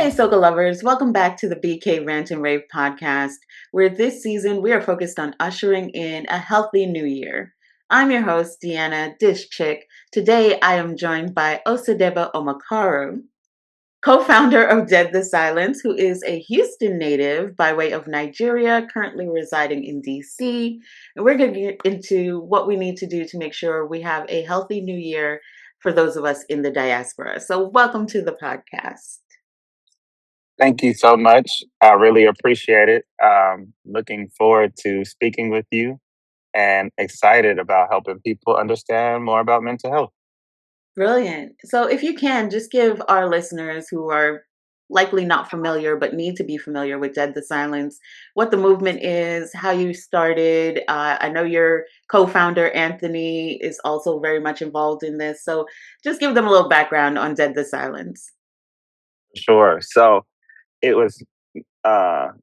Hey, Soca lovers, welcome back to the BK Rant and Rave podcast, where this season we are focused on ushering in a healthy new year. I'm your host, Deanna DysChick. Today I am joined by Osadeba Omokaro, co founder of Dead the Silence, who is a Houston native by way of Nigeria, currently residing in DC. And we're going to get into what we need to do to make sure we have a healthy new year for those of us in the diaspora. So, welcome to the podcast. Thank you so much. I really appreciate it. Looking forward to speaking with you and excited about helping people understand more about mental health. Brilliant. So, if you can, just give our listeners who are likely not familiar but need to be familiar with Dead the Silence what the movement is, how you started. I know your co founder, Anthony, is also very much involved in this. So, just give them a little background on Dead the Silence. Sure. So it was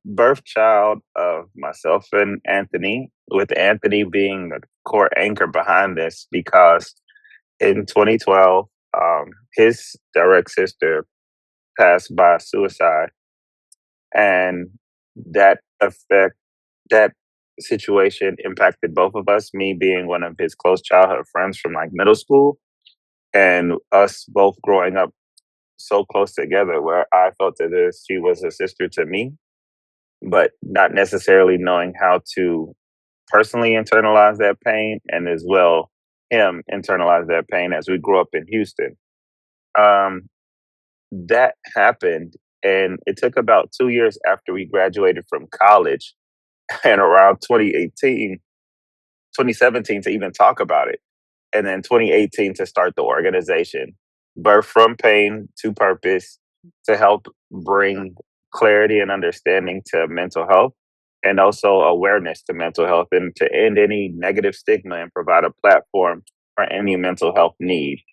birth child of myself and Anthony, with Anthony being the core anchor behind this because in 2012, his direct sister passed by suicide, and that effect that situation impacted both of us, me being one of his close childhood friends from like middle school, and us both growing up so close together where I felt that she was a sister to me, but not necessarily knowing how to personally internalize that pain and as well him internalize that pain as we grew up in Houston. Um, that happened, and it took about 2 years after we graduated from college and around 2017 to even talk about it. And then 2018 to start the organization. Birth from pain to purpose, to help bring clarity and understanding to mental health and also awareness to mental health and to end any negative stigma and provide a platform for any mental health need.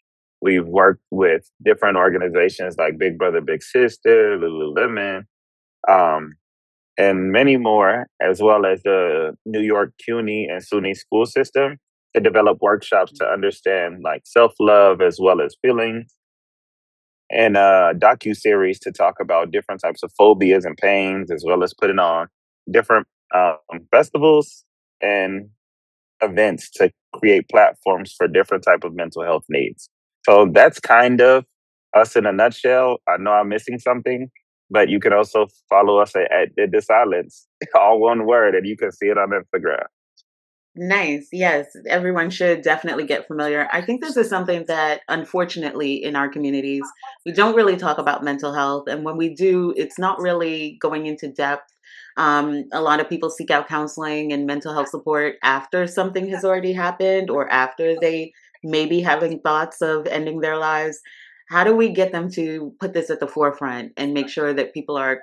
We've worked with different organizations like Big Brother, Big Sister, Lululemon, um, and many more, as well as the New York CUNY and SUNY school system, to develop workshops to understand like self-love as well as feeling, and a docu-series to talk about different types of phobias and pains, as well as putting on different festivals and events to create platforms for different type of mental health needs. So that's kind of us in a nutshell. I know I'm missing something, but you can also follow us at Did the Silence, all one word, and you can see it on Instagram. Nice. Yes, everyone should definitely get familiar. I think this is something that, unfortunately, in our communities, we don't really talk about mental health. And when we do, it's not really going into depth. A lot of people seek out counseling and mental health support after something has already happened or after they may be having thoughts of ending their lives. How do we get them to put this at the forefront and make sure that people are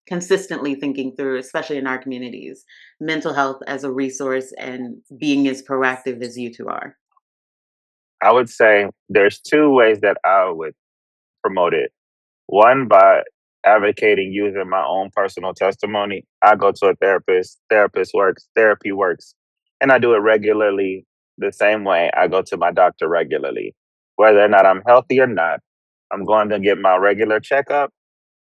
consistently thinking through, especially in our communities, mental health as a resource and being as proactive as you two are? I would say there's two ways that I would promote it. One, by advocating using my own personal testimony. I go to a therapist works, therapy works, and I do it regularly the same way I go to my doctor regularly. Whether or not I'm healthy or not, I'm going to get my regular checkup.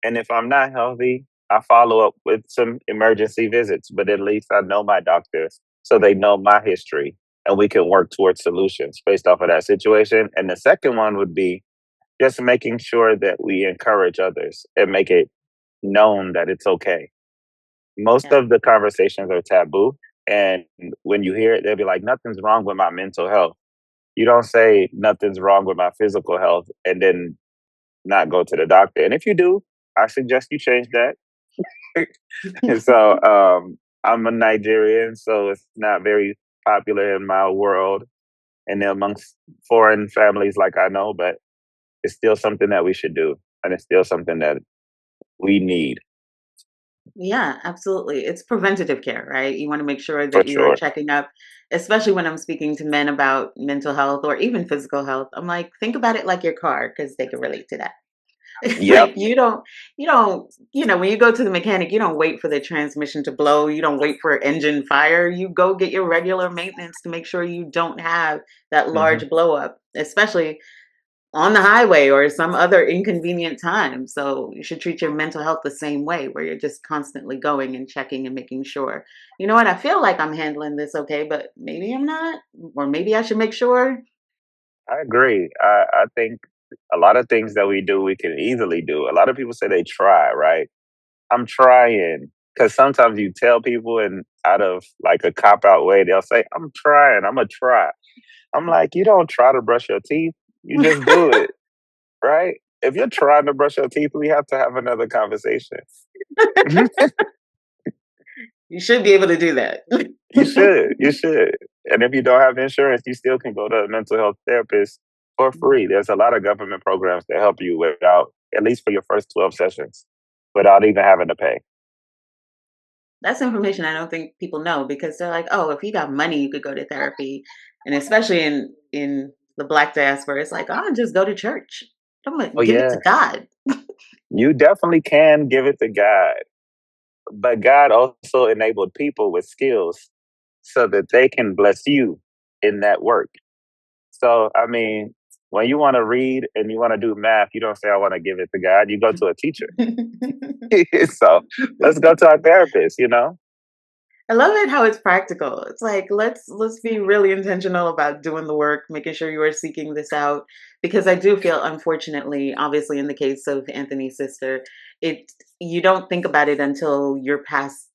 And if I'm not healthy, I follow up with some emergency visits, but at least I know my doctors so they know my history and we can work towards solutions based off of that situation. And the second one would be just making sure that we encourage others and make it known that it's okay. Most Yeah. of the conversations are taboo. And when you hear it, they'll be like, nothing's wrong with my mental health. You don't say nothing's wrong with my physical health and then not go to the doctor. And if you do, I suggest you change that. So I'm a Nigerian, so it's not very popular in my world and amongst foreign families like I know, but it's still something that we should do. And it's still something that we need Yeah, absolutely. It's preventative care, right? You want to make sure for that you're sure. checking up, especially when I'm speaking to men about mental health or even physical health. I'm like, think about it like your car because they can relate to that. Yep. Like when you go to the mechanic, you don't wait for the transmission to blow. You don't wait for engine fire. You go get your regular maintenance to make sure you don't have that Hmm. large blow up, especially on the highway or some other inconvenient time. So you should treat your mental health the same way, where you're just constantly going and checking and making sure, you know what, I feel like I'm handling this okay, but maybe I'm not, or maybe I should make sure. I agree. I think a lot of things that we do, we can easily do. A lot of people say they try, right? I'm trying. Because sometimes you tell people, and out of like a cop out way, they'll say, I'm trying, I'm going to try. I'm like, you don't try to brush your teeth, you just do it, right? If you're trying to brush your teeth, we have to have another conversation. You should be able to do that. You should. You should. And if you don't have insurance, you still can go to a mental health therapist for free. There's a lot of government programs that help you without, at least for your first 12 sessions, without even having to pay. That's information I don't think people know, because they're like, "Oh, if you got money, you could go to therapy." And especially in the Black diaspora, it's like, "Oh, just go to church. I'm gonna Oh, give it to yeah. God." You definitely can give it to God. But God also enabled people with skills so that they can bless you in that work. So, I mean, when you want to read and you want to do math, you don't say, I want to give it to God. You go to a teacher. So let's go to our therapist, you know? I love it how it's practical. It's like, let's be really intentional about doing the work, making sure you are seeking this out, because I do feel, unfortunately, obviously in the case of Anthony's sister, it you don't think about it until you're past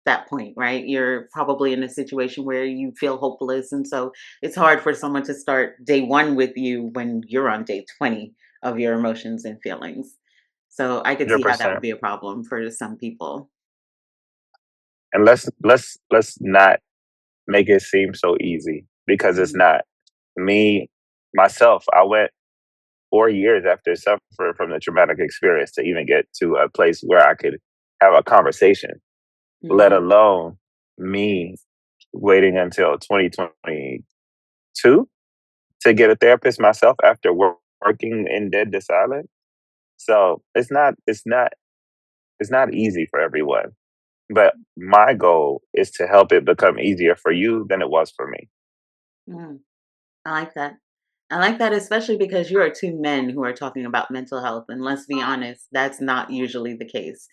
that point, right? You're probably in a situation where you feel hopeless, and so it's hard for someone to start day 1 with you when you're on day 20 of your emotions and feelings. So I could see how that would 100%. be a problem for some people. And let's not make it seem so easy because it's Mhm. not. Me, myself, I went 4 years after suffering from the traumatic experience to even get to a place where I could have a conversation, let Mhm. alone me waiting until 2022 to get a therapist myself after working in dead to silent. So it's not easy for everyone. But my goal is to help it become easier for you than it was for me. Mm. I like that. I like that, especially because you are two men who are talking about mental health. And let's be honest, that's not usually the case.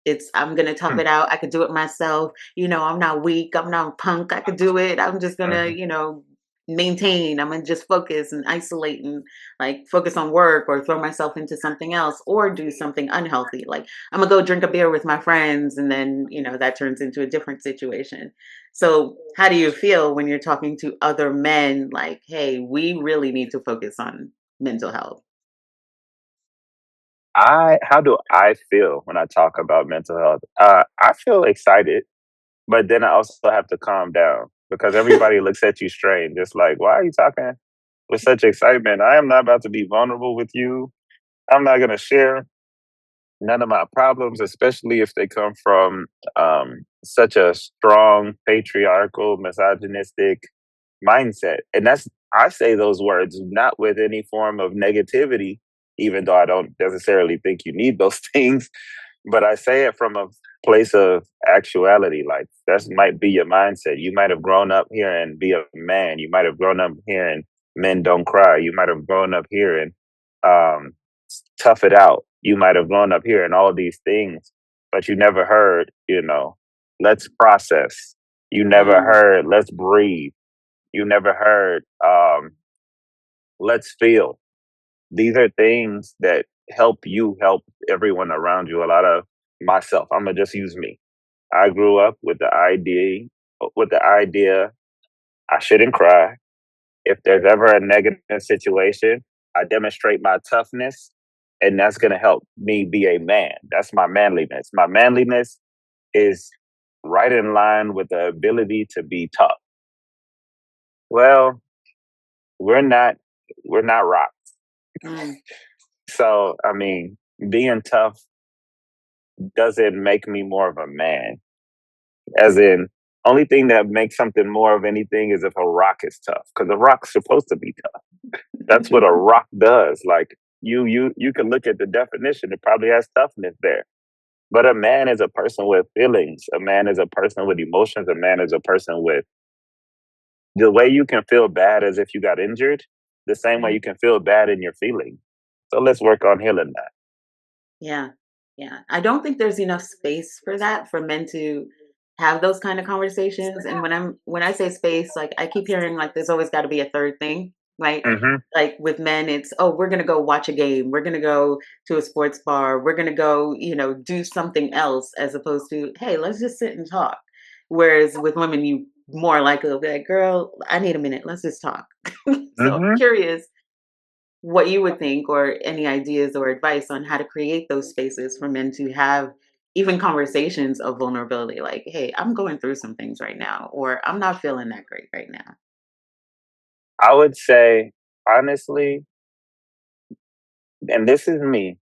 It's, I'm going to tough Hmm. it out. I could do it myself. I'm not weak. I'm not a punk. I could do it. I'm just going to, Hmm. maintain. I'm going to just focus and isolate and like focus on work or throw myself into something else or do something unhealthy. Like I'm going to go drink a beer with my friends. And then, that turns into a different situation. So, how do you feel when you're talking to other men like, "Hey, we really need to focus on mental health?" I How do I feel when I talk about mental health? I feel excited, but then I also have to calm down because everybody looks at you strange. It's like, why are you talking with such excitement? I am not about to be vulnerable with you. I'm not going to share none of my problems, especially if they come from such a strong patriarchal, misogynistic mindset. And I say those words not with any form of negativity, even though I don't necessarily think you need those things, but I say it from a place of actuality. Like that might be your mindset. You might have grown up here and be a man. You might have grown up here and men don't cry. You might have grown up here and um, tough it out. You might have grown up here and all these things, but you never heard, let's process. You never Mm, heard, let's breathe. You never heard, let's feel. These are things that help you help everyone around you. A lot of myself, I'm gonna just use me. I grew up with the idea I shouldn't cry. If there's ever a negative situation, I demonstrate my toughness, and that's gonna help me be a man. That's my manliness. My manliness is right in line with the ability to be tough. Well, we're not we're not rock. mm, So I mean, being tough doesn't make me more of a man. As in, only thing that makes something more of anything is if a rock is tough, because a rock's supposed to be tough. That's what a rock does. Like you can look at the definition; it probably has toughness there. But a man is a person with feelings. A man is a person with emotions. A man is a person with the way you can feel bad as if you got injured. the same way Mhm. you can feel bad in your feelings. So let's work on healing that. Yeah. Yeah. I don't think there's enough space for that for men to have those kind of conversations. And when I say space, like I keep hearing like there's always got to be a third thing, right? Hmm. Like with men, it's oh, we're gonna go watch a game, we're gonna go to a sports bar, we're gonna go, do something else as opposed to, hey, let's just sit and talk. Whereas with women, you more likely will be like, girl, I need a minute, let's just talk. So I'm Hmm. curious what you would think or any ideas or advice on how to create those spaces for men to have even conversations of vulnerability like, hey, I'm going through some things right now, or I'm not feeling that great right now. I would say, honestly, and this is me,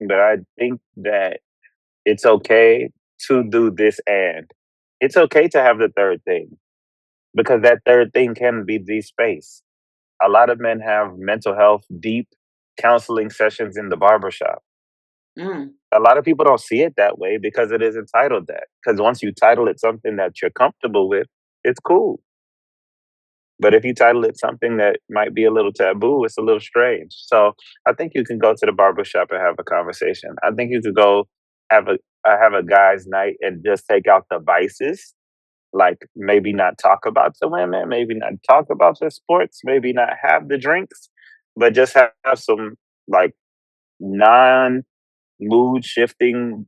but I think that it's okay to do this and it's okay to have the third thing because that third thing can be the space. A lot of men have mental health, deep counseling sessions in the barbershop. Mm, A lot of people don't see it that way because it is entitled that. Because once you title it something that you're comfortable with, it's cool. But if you title it something that might be a little taboo, it's a little strange. So I think you can go to the barbershop and have a conversation. I think you could go have a guys' night and just take out the vices, like maybe not talk about the women, maybe not talk about the sports, maybe not have the drinks, but just have some like non mood shifting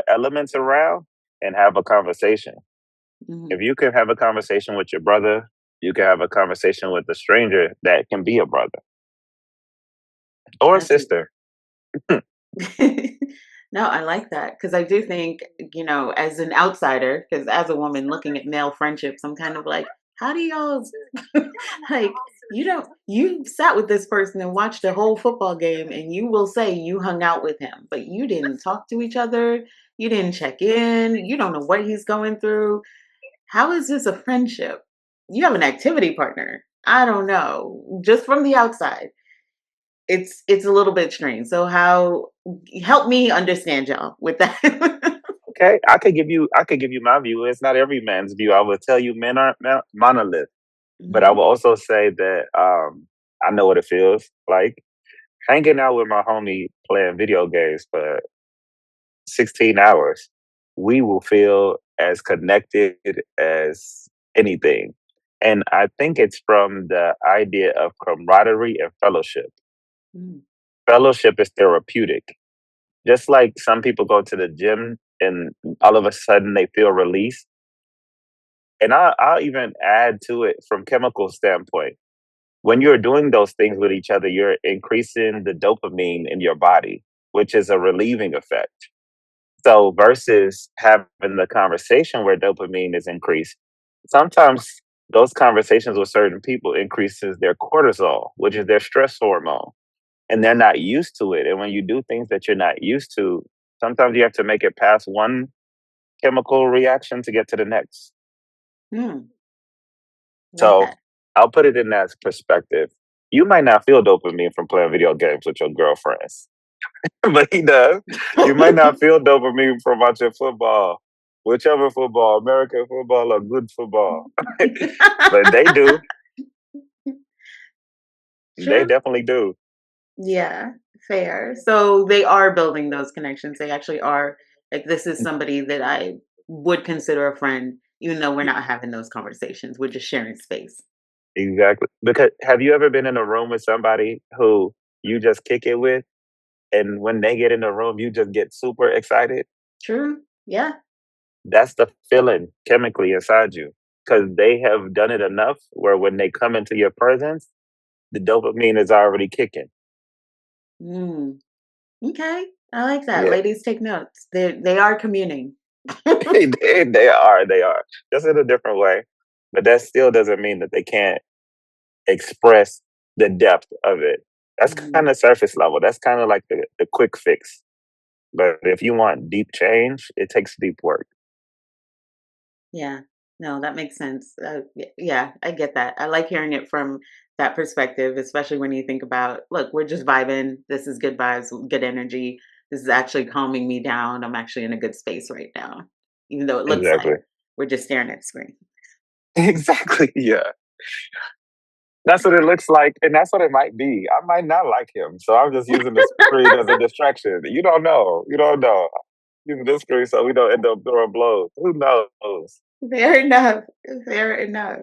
elements around and have a conversation. If mhm. you can have a conversation with your brother, you can have a conversation with a stranger that can be a brother or a That's sister. no, I like that because I do think, as an outsider, because as a woman looking at male friendships, I'm kind of like, how do y'all like you sat with this person and watched a whole football game and you will say you hung out with him, but you didn't talk to each other, you didn't check in, you don't know what he's going through. How is this a friendship? You have an activity partner. I don't know. Just from the outside it's a little bit strange. So how help me understand y'all with that. Okay, I could give you my view. It's not every man's view. I will tell you men aren't monolith, but I Mhm, will also say that I know what it feels like hanging out with my homie playing video games for 16 hours. We will feel as connected as anything. And I think it's from the idea of camaraderie and fellowship. mm, Fellowship is therapeutic. Just like some people go to the gym and all of a sudden they feel release. And I'll even add to it from chemical standpoint. When you're doing those things with each other, you're increasing the dopamine in your body, which is a relieving effect. So versus having the conversation where dopamine is increased, sometimes those conversations with certain people increases their cortisol, which is their stress hormone, and they're not used to it. And when you do things that you're not used to, sometimes you have to make it past one chemical reaction to get to the next. mm, like So that. I'll put it in that perspective. You might not feel dopamine from playing video games with your girlfriends, but he does. You might not feel dopamine from watching football, whichever football, American football or good football, but they do. They True. definitely do. Yeah, fair. So they are building those connections. They actually are like this is somebody that I would consider a friend, even though we're not having those conversations. We're just sharing space. Exactly. Because have you ever been in a room with somebody who you just kick it with, and when they get in the room, you just get super excited? True. Yeah. That's the feeling chemically inside you because they have done it enough where when they come into your presence, the dopamine is already kicking. Mm. Okay. I like that. Yeah, Ladies take notes. They are communing. they are just in a different way, but that still doesn't mean that they can't express the depth of it. That's kind Mhm. of surface level. That's kind of like the quick fix. But if you want deep change, it takes deep work. Yeah. No, that makes sense. Yeah, I get that. I like hearing it from that perspective, especially when you think about, look, we're just vibing. This is good vibes, good energy. This is actually calming me down. I'm actually in a good space right now, even though it looks like Exactly. we're just staring at the screen. Exactly. Yeah. That's what it looks like, and that's what it might be. I might not like him, so I'm just using the screen as a distraction. You don't know. You don't know. Using this screen so we don't end up throwing blows. Who knows? Fair enough. Fair enough.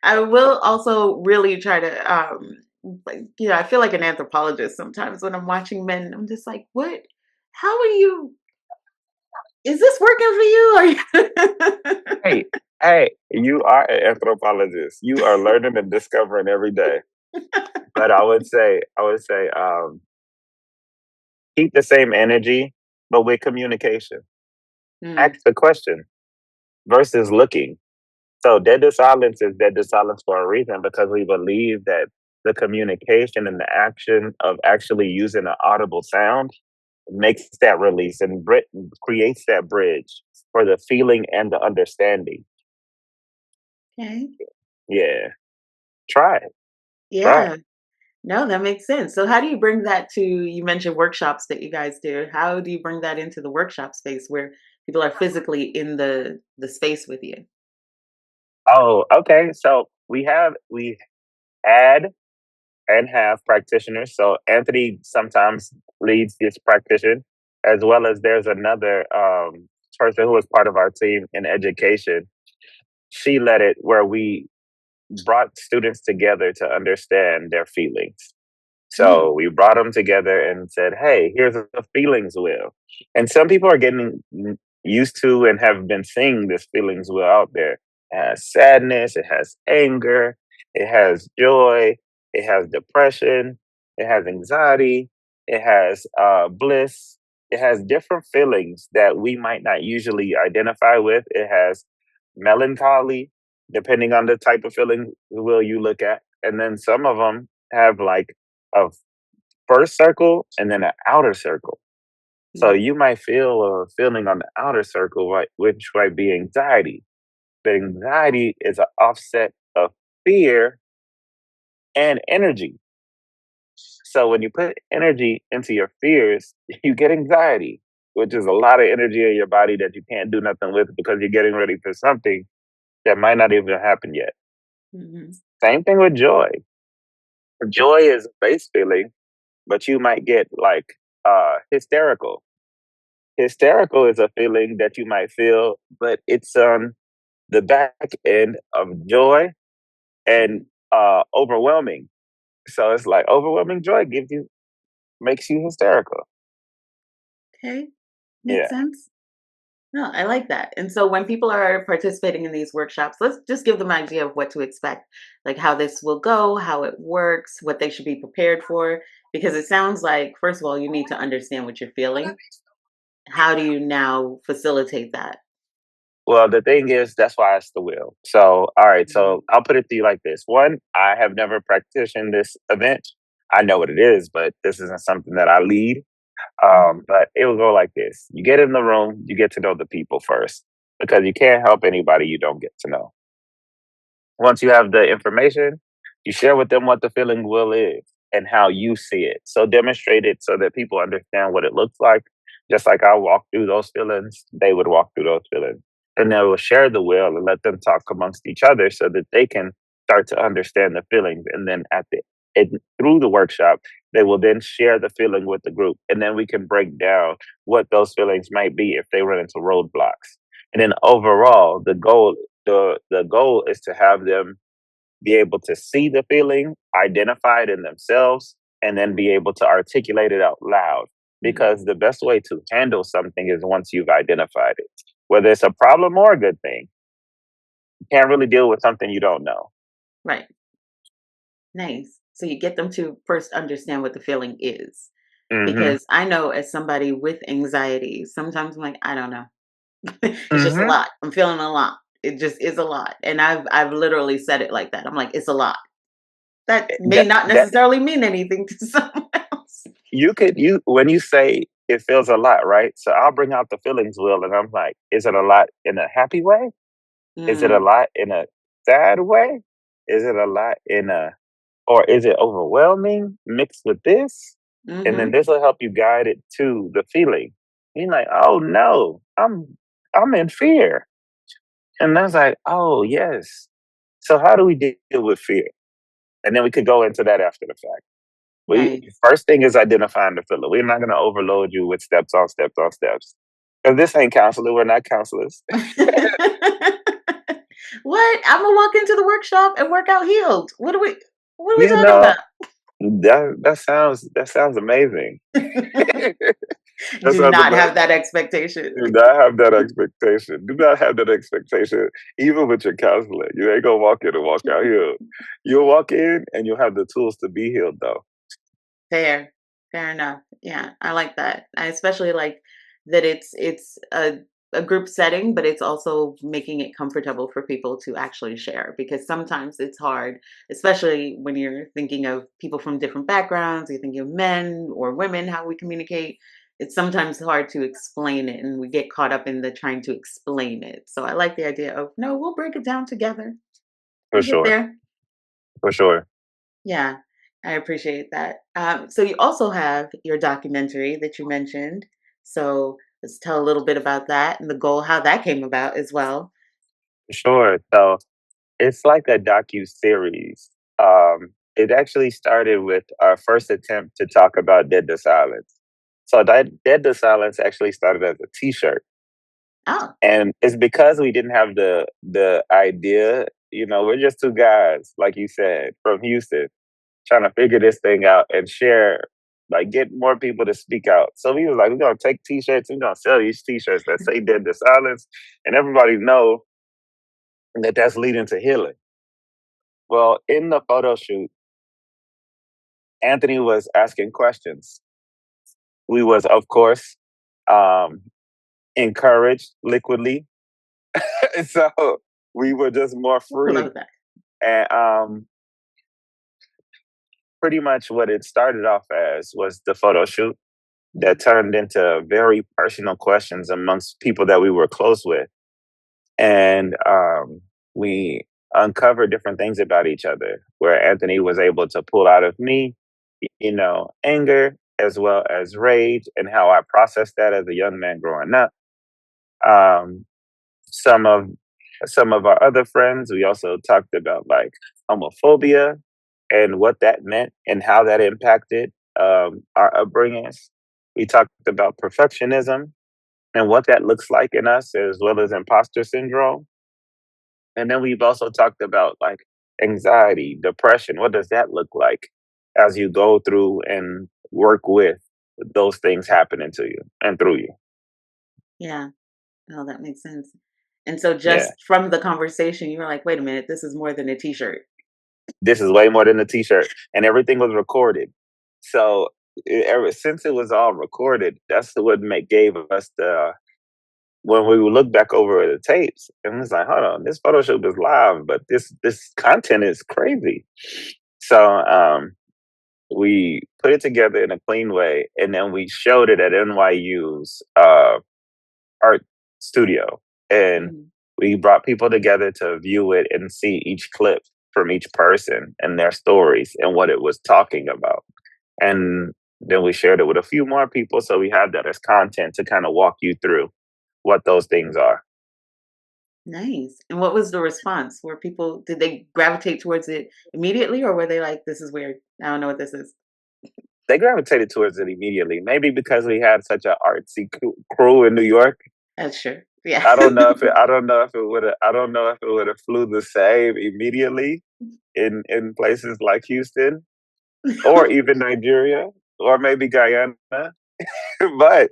I will also really try to, I feel like an anthropologist sometimes when I'm watching men. I'm just like, what? How are you? Is this working for you? Are you? Hey, hey, you are an anthropologist. You are learning and discovering every day. But I would say, keep the same energy, but with communication. Mm, Ask the question versus looking. So dead to silence is dead to silence for a reason because we believe that the communication and the action of actually using an audible sound makes that release and creates that bridge for the feeling and the understanding. okay. Yeah, try it. Try it. Yeah. No, that makes sense. So how do you bring that to, you mentioned workshops that you guys do. How do you bring that into the workshop space where people are physically in the space with you? Oh, okay. So we had and have practitioners. So Anthony sometimes leads this practitioner, as well as there's another person who was part of our team in education. She led it where we brought students together to understand their feelings. Mm, So we brought them together and said, "Hey, here's a feelings wheel." And some people are getting used to and have been seeing this feelings wheel out there. It has sadness, it has anger, it has joy, it has depression, it has anxiety, it has bliss. It has different feelings that we might not usually identify with. It has melancholy, depending on the type of feeling wheel you look at. And then some of them have like a first circle and then an outer circle. So mm, you might feel a feeling on the outer circle, right, which might be anxiety. But anxiety is an offset of fear and energy. So when you put energy into your fears, you get anxiety, which is a lot of energy in your body that you can't do nothing with because you're getting ready for something that might not even happen yet. mhm, Same thing with joy. Joy is a base feeling, but you might get like hysterical. Hysterical is a feeling that you might feel, but it's on the back end of joy and mhm. overwhelming. So it's like overwhelming joy makes you hysterical. Okay, makes Yeah. sense. No, I like that. And so when people are participating in these workshops, let's just give them an idea of what to expect, like how this will go, how it works, what they should be prepared for. Because it sounds like, first of all, you need to understand what you're feeling. How do you now facilitate that? Well, the thing is, that's why it's the will. So, all right. Mhm, So I'll put it to you like this. One, I have never practiced this event. I know what it is, but this isn't something that I lead. mhm, But it will go like this. You get in the room, you get to know the people first because you can't help anybody you don't get to know. Once you have the information, you share with them what the feeling will is and how you see it. So demonstrate it so that people understand what it looks like. Just like I walk through those feelings, they would walk through those feelings. And they will share the will and let them talk amongst each other so that they can start to understand the feelings. And then through the workshop, they will then share the feeling with the group. And then we can break down what those feelings might be if they run into roadblocks. And then overall, the goal is to have them be able to see the feeling, identify it in themselves, and then be able to articulate it out loud. mhm. Because the best way to handle something is once you've identified it, whether it's a problem or a good thing. You can't really deal with something you don't know. Right. Nice. So you get them to first understand what the feeling is. Hmm. Because I know as somebody with anxiety, sometimes I'm like, I don't know. It's just a Hmm. lot. I'm feeling a lot. It just is a lot. And I've literally said it like that. I'm like, it's a lot. That may That not that necessarily mean anything to someone else. you when you say it feels a lot, right? So I'll bring out the feelings wheel, and I'm like, is it a lot in a happy way? Is it a Mm, lot in a sad way? Is it a lot in a or is it overwhelming mixed with this? And then mhm, this will help you guide it to the feeling. You're like, oh no, I'm in fear. And that's like, oh yes. So how do we deal with fear? and then we could go into that after the fact. We Nice. first thing is identifying the filler. We're not going to overload you with steps on steps on steps. Because this ain't counseling. We're not counselors. What? I'm gonna walk into the workshop and work out healed. What are we You talking know, about? that sounds amazing. That Do sounds not have amazing. that expectation. Do not have that expectation. Do not have that expectation, even with your counselor. You ain't gonna walk in and walk out healed. You'll walk in and you'll have the tools to be healed, though. Fair. Fair enough. Yeah, I like that. I especially like that it's a group setting, but it's also making it comfortable for people to actually share because sometimes it's hard, especially when you're thinking of people from different backgrounds, you're thinking of men or women, how we communicate. It's sometimes hard to explain it and we get caught up in the trying to explain it. So I like the idea of no, we'll break it down together. For We'll get sure. there. For sure. Yeah, I appreciate that. So you also have your documentary that you mentioned. So let's tell a little bit about that and the goal, how that came about as well. For sure. So it's like a docu series. It actually started with our first attempt to talk about Dead to Silence. So that Dead to Silence actually started as a T-shirt, Oh, and it's because we didn't have the idea. We're just two guys, like you said, from Houston, trying to figure this thing out and share, like get more people to speak out. So we was like, we're gonna take T-shirts, we're gonna sell these T-shirts that say "Dead to Silence," and everybody know that that's leading to healing. Well, in the photo shoot, Anthony was asking questions. We was, of course, um, encouraged liquidly. So we were just more I free. love that. And pretty much what it started off as was the photo shoot that Mhm. turned into very personal questions amongst people that we were close with. And we uncovered different things about each other, where Anthony was able to pull out of me, anger as well as rage and how I processed that as a young man growing up. Um, some of some of our other friends, we also talked about like homophobia and what that meant and how that impacted our upbringings. We talked about perfectionism and what that looks like in us, as well as imposter syndrome. And then we've also talked about like anxiety, depression. What does that look like as you go through and work with those things happening to you and through you? Yeah, no, that makes sense. And so Yeah. just from the conversation, you were like, wait a minute, this is more than a t-shirt. This is way more than a t-shirt, and everything was recorded. So ever since it was all recorded, that's what gave us the when we would look back over the tapes and it's like, hold on, this photo shoot is live, but this content is crazy. So we put it together in a clean way, and then we showed it at NYU's art studio, and Mhm. we brought people together to view it and see each clip from each person and their stories and what it was talking about. And then we shared it with a few more people, so we have that as content to kind of walk you through what those things are. Nice. And what was the response? Were people, did they gravitate towards it immediately or were they like, this is weird? I don't know what this is. They gravitated towards it immediately, maybe because we had such an artsy crew in New York. That's true. Yeah. I don't know if it would have flew the same immediately in places like Houston or even Nigeria or maybe Guyana. But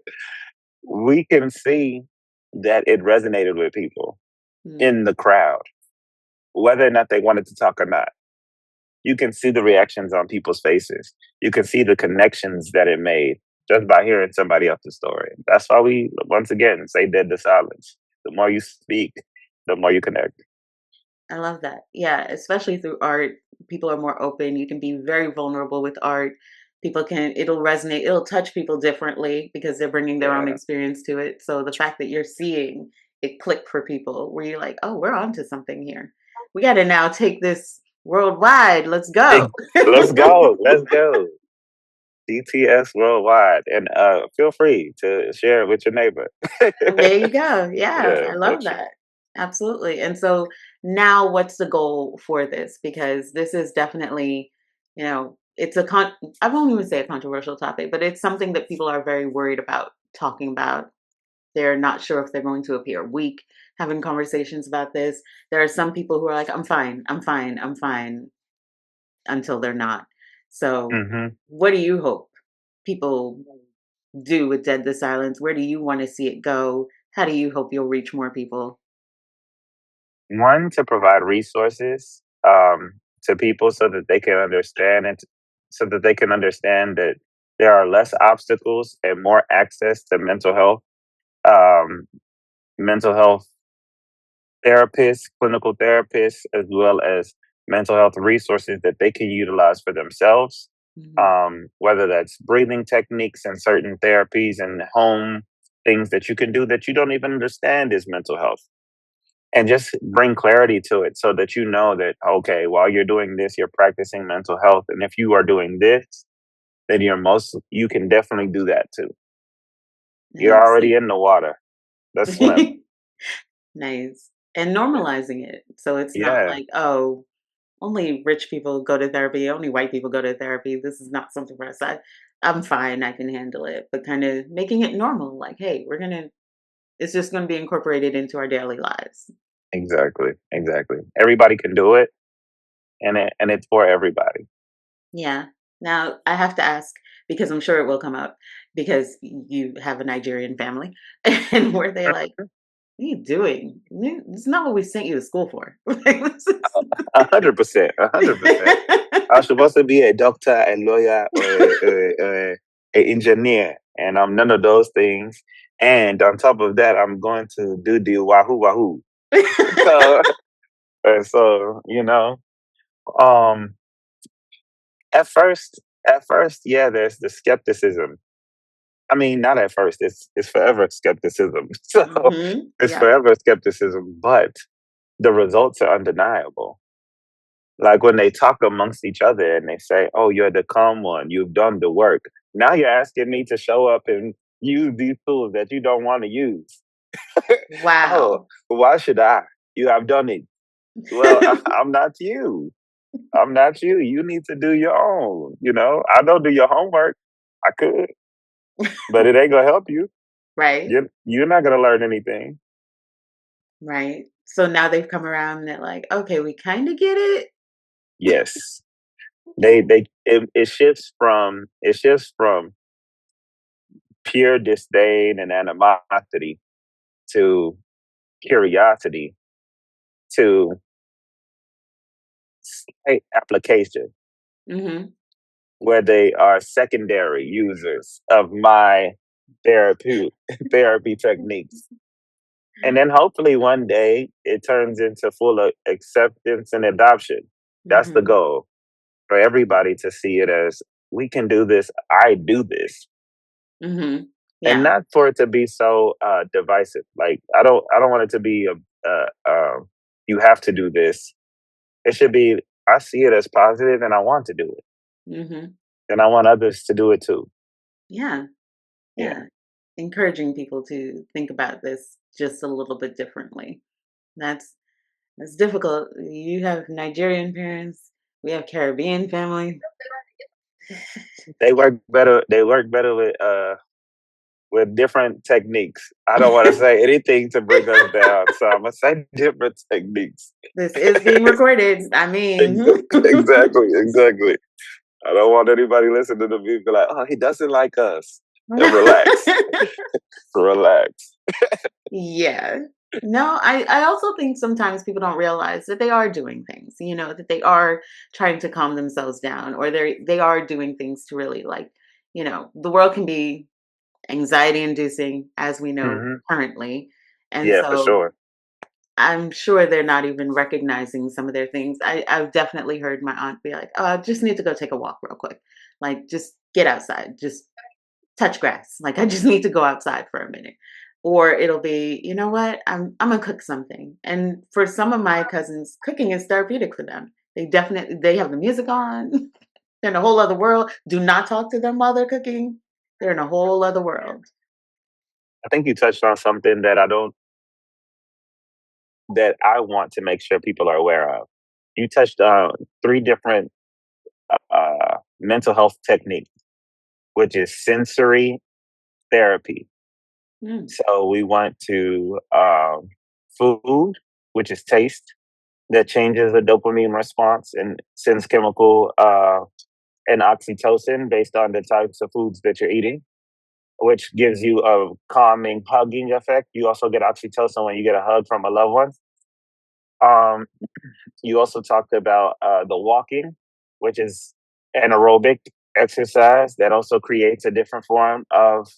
we can see that it resonated with people Mm, in the crowd, whether or not they wanted to talk or not. You can see the reactions on people's faces. You can see the connections that it made just by hearing somebody else's story. That's why we, once again, say dead to silence. The more you speak, the more you connect. I love that. Yeah, especially through art, people are more open. You can be very vulnerable with art. People can, it'll resonate, it'll touch people differently because they're bringing their own Yeah. experience to it. So the fact that you're seeing it click for people where you're like, oh, we're onto something here. We got to now take this worldwide. Let's Hey, go. let's go. Let's go. DTS worldwide. And feel free to share it with your neighbor. There you go. Yeah, Yeah, I for love sure. that. Absolutely. And so now what's the goal for this? Because this is definitely, it's I won't even say a controversial topic, but it's something that people are very worried about talking about. They're not sure if they're going to appear weak having conversations about this. There are some people who are like, I'm fine, I'm fine, I'm fine, until they're not. So, Hmm. what do you hope people do with Dead the Silence? Where do you want to see it go? How do you hope you'll reach more people? One, to provide resources to people so that they can understand so that they can understand that there are less obstacles and more access to um, mental health therapists, clinical therapists, as well as mental health resources that they can utilize for themselves. Mhm. Whether that's breathing techniques and certain therapies and home things that you can do that you don't even understand is mental health, and just bring clarity to it so that you know that, okay, while you're doing this, you're practicing mental health. And if you are doing this, then you can definitely do that too. You're Nice. already in the water. Let's swim. Nice. And normalizing it. So it's not Yeah, like, oh, only rich people go to therapy, only white people go to therapy. This is not something for us. I'm fine, I can handle it. But kind of making it normal, like, hey, it's just gonna be incorporated into our daily lives. exactly. Exactly. Everybody can do it, and it's for everybody. Yeah. Now I have to ask, because I'm sure it will come up, because you have a Nigerian family, and were they like, "What are you doing? It's not what we sent you to school for." Like, this is 100%. 100%. I'm supposed to be a doctor, a lawyer, or a engineer, and I'm none of those things. And on top of that, I'm going to do the wahoo wahoo. So, um, at first, yeah, there's the skepticism. I mean, not at first. It's forever skepticism. So it's Yeah. forever skepticism, but the results are undeniable. Like when they talk amongst each other and they say, "Oh, you're the calm one. You've done the work." Now you're asking me to show up and use these tools that you don't want to use. Oh, Wow. why should I? You have done it. Well, I'm not you. I'm not you. You need to do your own. I don't do your homework. I could, but it ain't gonna help you. Right. You're not gonna learn anything. Right. So now they've come around and they're like, okay, we kind of get it. Yes, it shifts from pure disdain and animosity to curiosity to slight application, Hmm. where they are secondary users of my therapy therapy techniques. And then hopefully one day it turns into full acceptance and adoption. That's the Hmm. goal, for everybody to see it as, we can do this. I do this. Hmm. And Yeah. not for it to be so divisive. Like I don't want it to be you have to do this. It should be, I see it as positive and I want to do it. Hmm. And I want others to do it too. Yeah. Yeah. Yeah. Encouraging people to think about this just a little bit differently. That's that's difficult. You have Nigerian parents. We have Caribbean family. They work better with different techniques. I don't want to say anything to bring us down. So I'm gonna say different techniques. This is being recorded. I mean, Exactly. I don't want anybody listening to me be like, oh, he doesn't like us. Relax. Relax. yeah. No, I also think sometimes people don't realize that they are doing things, that they are trying to calm themselves down, or they are doing things to really, like, the world can be anxiety inducing, as we know Hmm. currently. And Yeah, for so sure. I'm sure they're not even recognizing some of their things. I've definitely heard my aunt be like, "Oh, I just need to go take a walk real quick. Like, just get outside, just touch grass. Like, I just need to go outside for a minute." Or it'll be, you know what? I'm gonna cook something. And for some of my cousins, cooking is therapeutic for them. They have the music on. They're in a whole other world. Do not talk to them while they're cooking. They're in a whole other world. I think you touched on something that I don't that I want to make sure people are aware of. You touched on three different mental health techniques, which is sensory therapy. Mm, So we want to food, which is taste, that changes the dopamine response and sends chemical and oxytocin based on the types of foods that you're eating, which gives you a calming, hugging effect. You also get oxytocin when you get a hug from a loved one. Um, you also talked about the walking, which is anaerobic exercise that also creates a different form of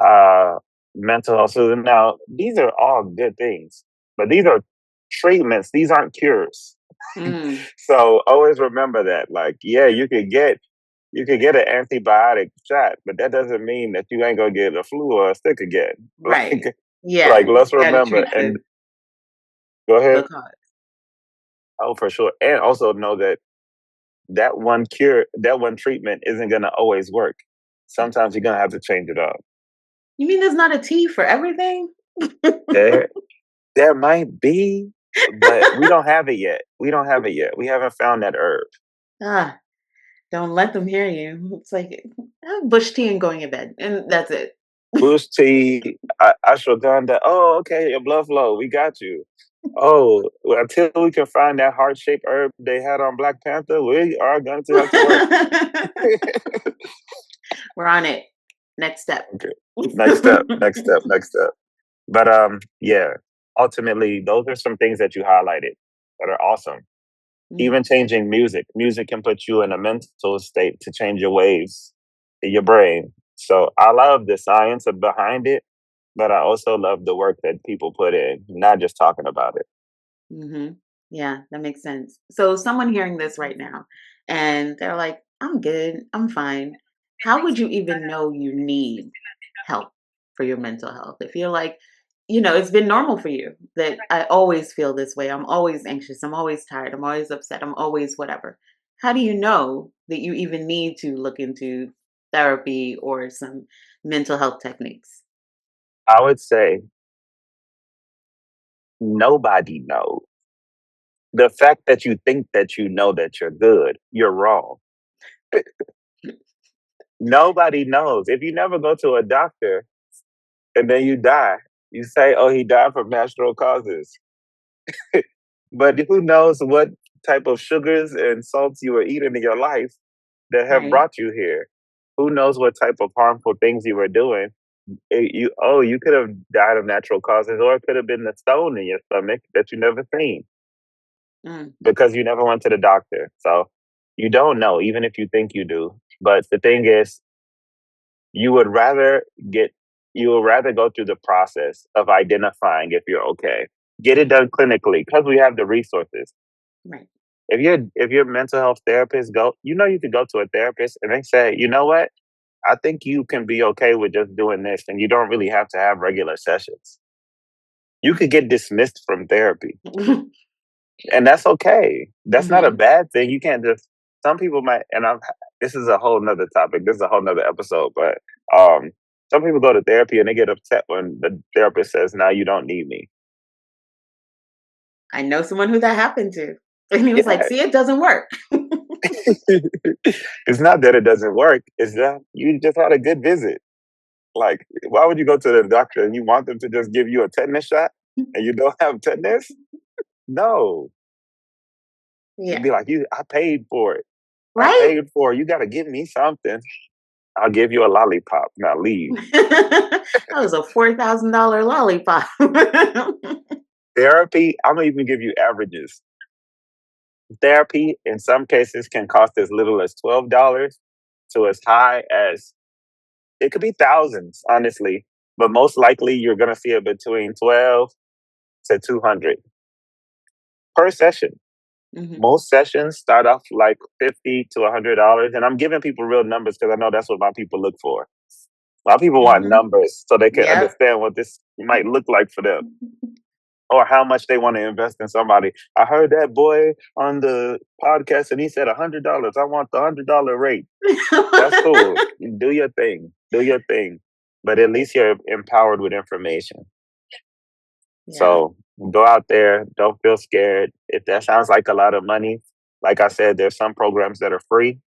uh, mental health. So now these are all good things, but these are treatments. These aren't cures. mm, So always remember that. Like, yeah, you could get an antibiotic shot, but that doesn't mean that you ain't gonna get a flu or a sick again. right. Like Yeah, let's gotta remember. treat And go the ahead. cause. Oh, for sure. And also know that that one cure, that one treatment isn't gonna always work. Sometimes you're gonna have to change it up. You mean there's not a tea for everything? There, there might be, but we don't have it yet. We don't have it yet. We haven't found that herb. Ah, don't let them hear you. It's like bush tea and going to bed, and that's it. Bush tea, ashwagandha. Oh, okay, your blood flow. We got you. Oh, well, until we can find that heart shaped herb they had on Black Panther, we are going to have to work. We're on it. Next step. Okay. Next step, next step, next step. But yeah, ultimately, those are some things that you highlighted that are awesome. Mm, Even changing music. Music can put you in a mental state to change your waves in your brain. So I love the science behind it, but I also love the work that people put in, not just talking about it. mhm. Yeah, that makes sense. So, someone hearing this right now, and they're like, "I'm good. I'm fine." How would you even know you need help for your mental health? If you're like, it's been normal for you that I always feel this way. I'm always anxious. I'm always tired. I'm always upset. I'm always whatever. How do you know that you even need to look into therapy or some mental health techniques? I would say nobody knows. The fact that you think that you know that you're good, you're wrong. Nobody knows. If you never go to a doctor and then you die, you say, oh, he died from natural causes. But who knows what type of sugars and salts you were eating in your life that have Right. brought you here? Who knows what type of harmful things you were doing? You could have died of natural causes, or it could have been the stone in your stomach that you never seen Mm, because you never went to the doctor. So you don't know, even if you think you do. But the thing is, you would rather get you would rather go through the process of identifying if you're okay. Get it done clinically because we have the resources. right. If your mental health therapist you could go to a therapist and they say, you know what? I think you can be okay with just doing this and you don't really have to have regular sessions. You could get dismissed from therapy. And that's okay. That's not a Hmm. bad thing. You can't just some people might and I'm this is a whole nother topic. This is a whole nother episode, but some people go to therapy and they get upset when the therapist says, now you don't need me. I know someone who that happened to. And he was like, Yeah. see, it doesn't work. It's not that it doesn't work, it's that you just had a good visit. Like, why would you go to the doctor and you want them to just give you a tetanus shot and you don't have tetanus? No. You'd Yeah. be like, I paid for it. I Right? paid for it. You gotta give me something. I'll give you a lollipop. Now leave. That was a $4,000 lollipop. Therapy, I'm gonna even give you averages. Therapy in some cases can cost as little as $12 to as high as it could be thousands, honestly. But most likely you're gonna see it between 12 to 200 per session. Hmm. Most sessions start off like $50 to $100, and I'm giving people real numbers because I know that's what my people look for. A lot of people want Hmm. numbers so they can Yep. understand what this might look like for them or how much they want to invest in somebody. I heard that boy on the podcast and he said $100. I want the $100 rate. That's cool. Do your thing. Do your thing. But at least you're empowered with information. Yeah. So Go out there, don't feel scared. If that sounds like a lot of money, like I said, there's some programs that are free.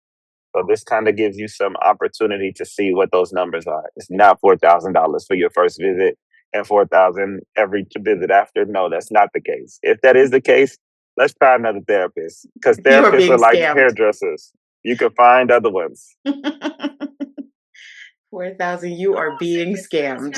So this kind of gives you some opportunity to see what those numbers are. It's not $4,000 for your first visit and 4,000 every visit after. No, that's not the case. If that is the case, let's try another therapist because You are therapists being are like scammed. hairdressers. You can find other ones. 4,000, you are being scammed.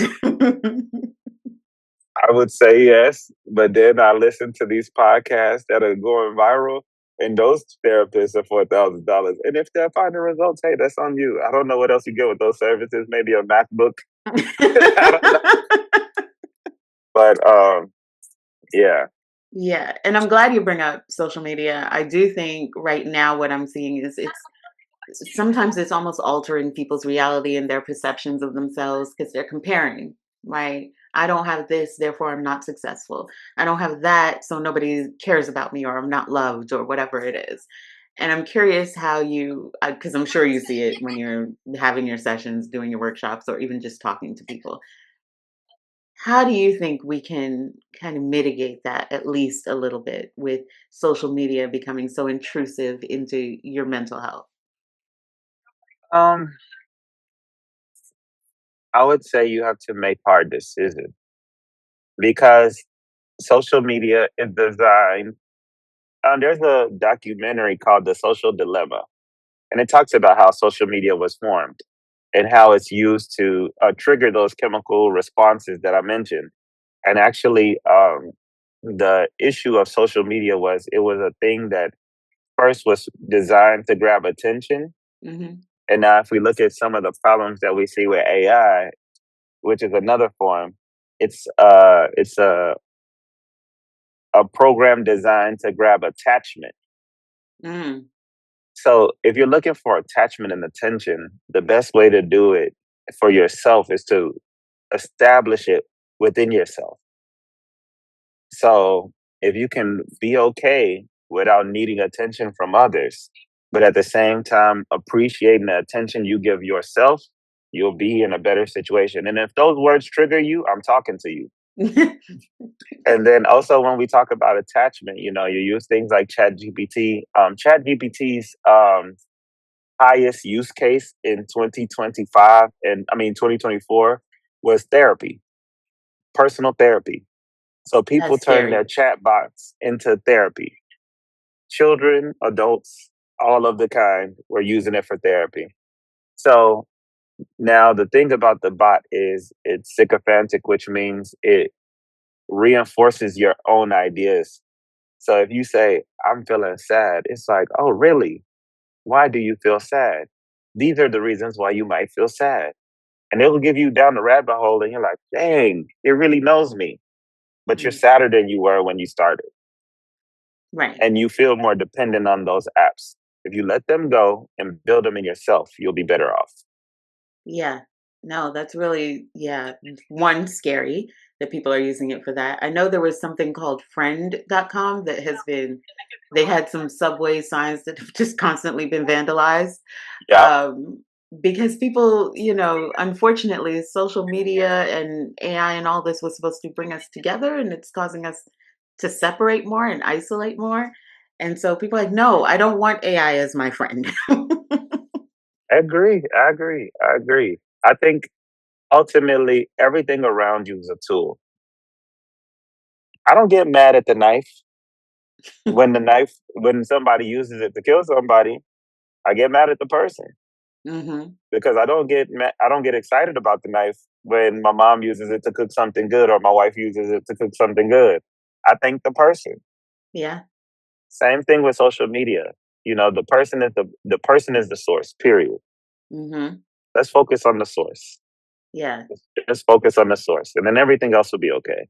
I would say yes, but then I listen to these podcasts that are going viral, and those therapists are $4,000. And if they're finding results, hey, that's on you. I don't know what else you get with those services. Maybe a MacBook. I don't know, but yeah. Yeah, and I'm glad you bring up social media. I do think right now what I'm seeing is it's sometimes it's almost altering people's reality and their perceptions of themselves because they're comparing, right? I don't have this, therefore I'm not successful. I don't have that, so nobody cares about me or I'm not loved or whatever it is. And I'm curious how you, because I'm sure you see it when you're having your sessions, doing your workshops, or even just talking to people. How do you think we can kind of mitigate that at least a little bit with social media becoming so intrusive into your mental health? Um, I would say you have to make hard decisions because social media is designed. There's a documentary called The Social Dilemma, and it talks about how social media was formed and how it's used to trigger those chemical responses that I mentioned. And actually, the issue of social media was it was a thing that first was designed to grab attention. Hmm. And now, if we look at some of the problems that we see with AI, which is another form, it's a program designed to grab attachment. Mm. So if you're looking for attachment and attention, the best way to do it for yourself is to establish it within yourself. So if you can be okay without needing attention from others, but at the same time appreciating the attention you give yourself, you'll be in a better situation. And if those words trigger you, I'm talking to you. And then also when we talk about attachment, you use things like ChatGPT. ChatGPT's highest use case in 2025 and 2024 was therapy, personal therapy. So people That's turn their scary. chat bots into therapy. Children, adults, all of the kind were using it for therapy. So now the thing about the bot is it's sycophantic, which means it reinforces your own ideas. So if you say, I'm feeling sad, it's like, oh, really? Why do you feel sad? These are the reasons why you might feel sad. And it'll give you down the rabbit hole, and you're like, dang, it really knows me. But you're Mm. sadder than you were when you started. Right. And you feel more dependent on those apps. If you let them go and build them in yourself, you'll be better off. Yeah. No, that's really, yeah, one, scary that people are using it for that. I know there was something called friend.com that has been, they had some subway signs that have just constantly been vandalized. Yeah, Um, because people, unfortunately, social media and AI and all this was supposed to bring us together, and it's causing us to separate more and isolate more. And so people are like, no, I don't want AI as my friend. I agree. I agree. I agree. I think ultimately everything around you is a tool. I don't get mad at the knife when somebody uses it to kill somebody. I get mad at the person Hmm. because I don't get excited about the knife when my mom uses it to cook something good or my wife uses it to cook something good. I thank the person. Yeah. Same thing with social media. The person is the source. Period. Hmm. Let's focus on the source. Yeah. Let's focus on the source, and then everything else will be okay.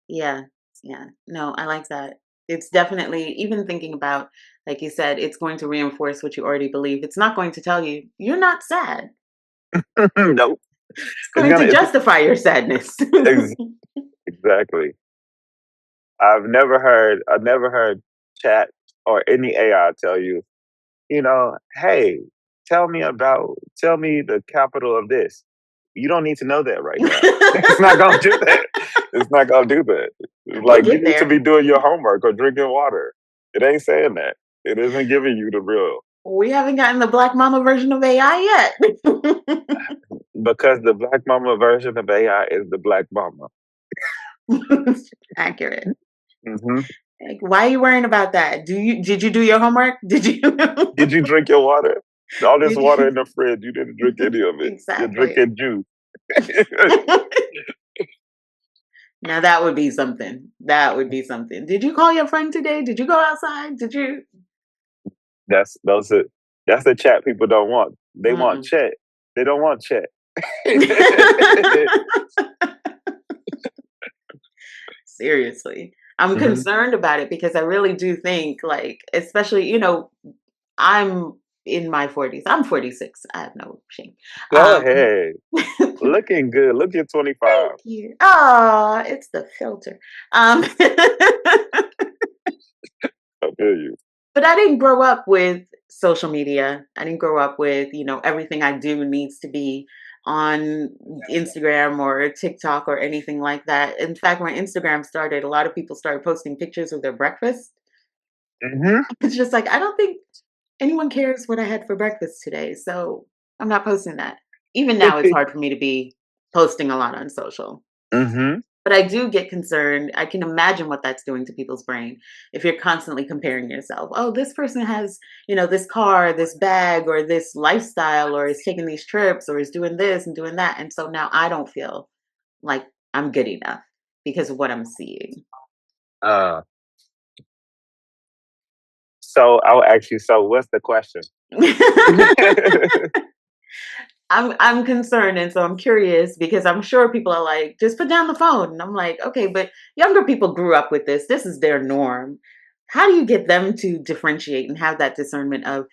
Yeah. Yeah. No, I like that. It's definitely, even thinking about, like you said, it's going to reinforce what you already believe. It's not going to tell you you're not sad. Nope. It's It's going gonna. to It's justify your sadness. ex- exactly. I've never heard chat or any AI tell you, hey, tell me the capital of this. You don't need to know that right now. It's not gonna do that. It's not gonna do that. It's We'll like you get need to there. be doing your homework or drinking water. It ain't saying that. It isn't giving you the real. We haven't gotten the Black Mama version of AI Because the black mama version of AI is the black mama. yet. Accurate. Hmm. Like, why are you worrying about that? Did you do your homework? Did you Did you drink your water? All this did water you in the fridge, you didn't drink any of it. You're exactly. drinking juice. Now that would be something. That would be something. Did you call your friend today? Did you go outside? Did you? That's those are that's the chat people don't want. They want Mm-mm. chat. They don't want chat. Seriously. I'm Hmm. concerned about it because I really do think, like, especially, I'm in my 40s. I'm 46. I have no shame. Go Um, ahead. Looking good. Look at Thank 25. you. Oh, it's the filter. I feel you. But I didn't grow up with social media. I didn't grow up with, everything I do needs to be on Instagram or TikTok or anything like that. In fact, when Instagram started, a lot of people started posting pictures of their breakfast. Hmm. It's just like, I don't think anyone cares what I had for breakfast today. So I'm not posting that. Even now, it's hard for me to be posting a lot on social. Hmm. But I do get concerned. I can imagine what that's doing to people's brain if you're constantly comparing yourself. Oh, this person has, this car, this bag, or this lifestyle, or is taking these trips, or is doing this and doing that. And so now I don't feel like I'm good enough because of what I'm seeing. Uh, so I'll ask you, so what's the question? I'm concerned, and so I'm curious because I'm sure people are like, just put down the phone. And I'm like, okay, but younger people grew up with this. This is their norm. How do you get them to differentiate and have that discernment of,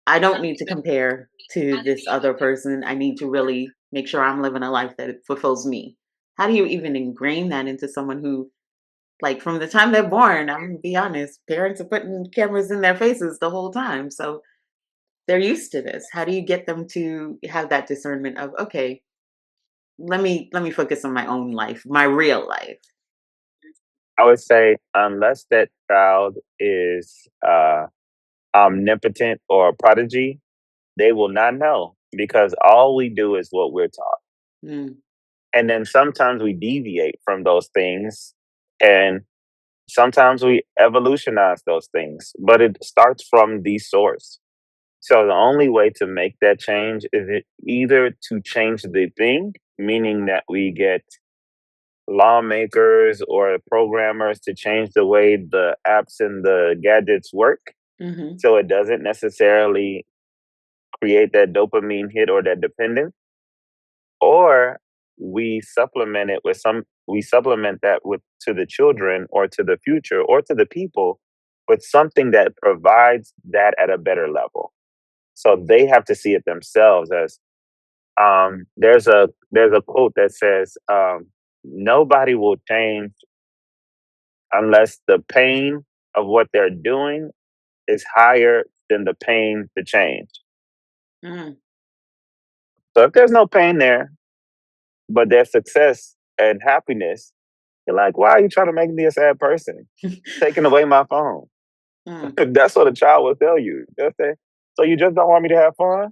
I don't need to compare to this other person. I need to really make sure I'm living a life that it fulfills me. How do you even ingrain that into someone who, like, from the time they're born, I'm gonna be honest, parents are putting cameras in their faces the whole time. So they're used to this. How do you get them to have that discernment of, okay, let me focus on my own life, my real life. I would say unless that child is omnipotent or a prodigy, they will not know because all we do is what we're taught. Mm, And then sometimes we deviate from those things and sometimes we evolutionize those things, but it starts from the source. So the only way to make that change is either to change the thing, meaning that we get lawmakers or programmers to change the way the apps and the gadgets work hmm so it doesn't necessarily create that dopamine hit or that dependence, or we supplement that with to the children or to the future or to the people with something that provides that at a better level, so they have to see it themselves as there's a quote that says nobody will change unless the pain of what they're doing is higher than the pain to change. mm. So if there's no pain there, but there's success and happiness, you're like, why are you trying to make me a sad person? Taking away my phone. Mm, That's what a child will tell you. They'll say, so you just don't want me to have fun?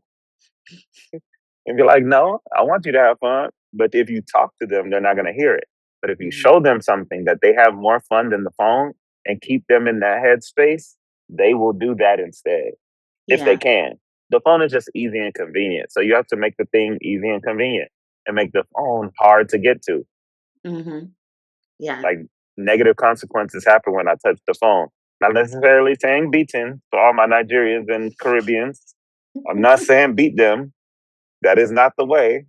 And be like, no, I want you to have fun. But if you talk to them, they're not going to hear it. But if you mhm. show them something that they have more fun than the phone and keep them in that headspace, they will do that instead if they Yeah. can. The phone is just easy and convenient. So you have to make the thing easy and convenient and make the phone hard to get to. hmm Yeah. Like negative consequences happen when I touch the phone. Not necessarily saying beaten to all my Nigerians and Caribbeans. I'm not saying beat them. That is not the way.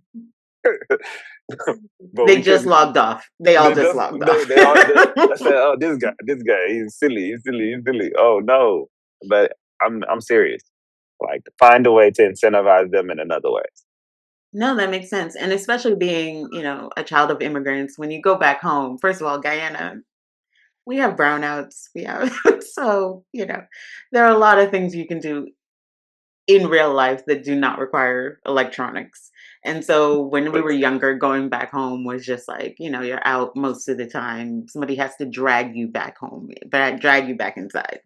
But They we just can. logged off. They all They just just logged off. they all. I said, oh, this guy, he's silly. Oh no, but I'm serious. Like find a way to incentivize them in another way. No, that makes sense. And especially being, a child of immigrants, when you go back home, first of all, Guyana, we have brownouts. We have, so, there are a lot of things you can do in real life that do not require electronics. And so when we But were younger, going back home was just like, you're out most of the time. Somebody has to drag you back home, drag you back inside.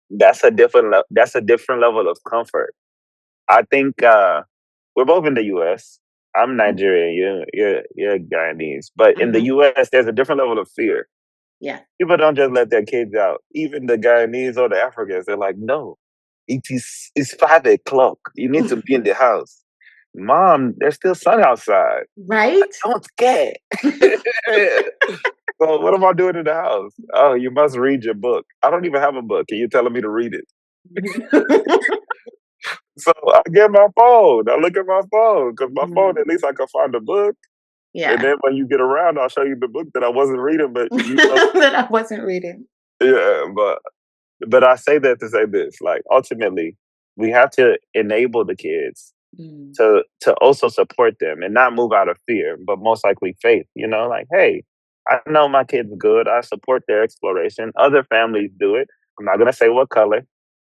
that's a different level of comfort. I think we're both in the U.S. I'm Mm. Nigerian. You're Guyanese, but in the Mhm. U.S. there's a different level of fear. Yeah. People don't just let their kids out. Even the Guyanese or the Africans, they're like, no, it's 5 o'clock. You need to be in the house. Mom, there's still sun outside. Right? Don't scare. So what am I doing in the house? Oh, you must read your book. I don't even have a book. Can you telling me to read it? So I get my phone. I look at my phone because my phone, at Mhm. least I can find a book. And Yeah. then when you get around, I'll show you the book that I wasn't reading. But That I wasn't reading. yeah, but I say that to say this: like ultimately, we have to enable the kids Mm. to also support them and not move out of fear, but most likely faith. Like, hey, I know my kid's good. I support their exploration. Other families do it. I'm not gonna say what color,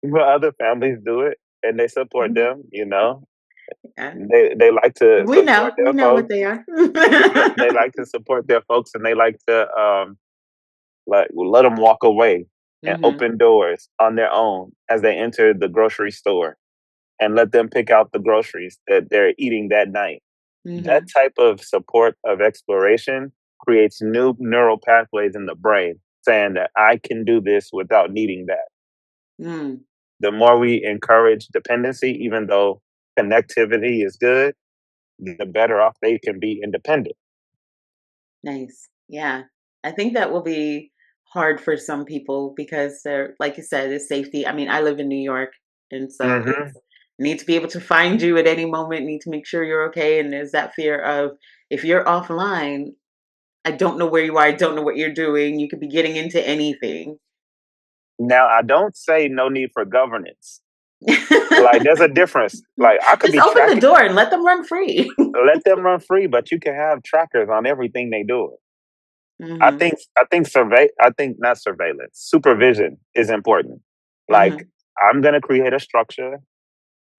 but other families do it, and they support Mhm. them. Yeah. They like to support We their know what folks. they are. They like to support their folks, and they like to like let them walk away and Mhm. open doors on their own as they enter the grocery store and let them pick out the groceries that they're eating that night. That Mhm. type of support of exploration creates new neural pathways in the brain saying that I can do this without needing that. Mm. The more we encourage dependency, even though connectivity is good, the better off they can be independent. Nice. Yeah. I think that will be hard for some people because they're, like you said, it's safety. I mean, I live in New York, and so Hmm. it's need to be able to find you at any moment, need to make sure you're okay. And there's that fear of if you're offline, I don't know where you are, I don't know what you're doing. You could be getting into anything. Now, I don't say no need for governance. Like, there's a difference. Like, I could Just be open the tracking, door and let them run free. let them run free, but you can have trackers on everything they do. Hmm. I think not surveillance, supervision is important. Like, Hmm. I'm gonna create a structure,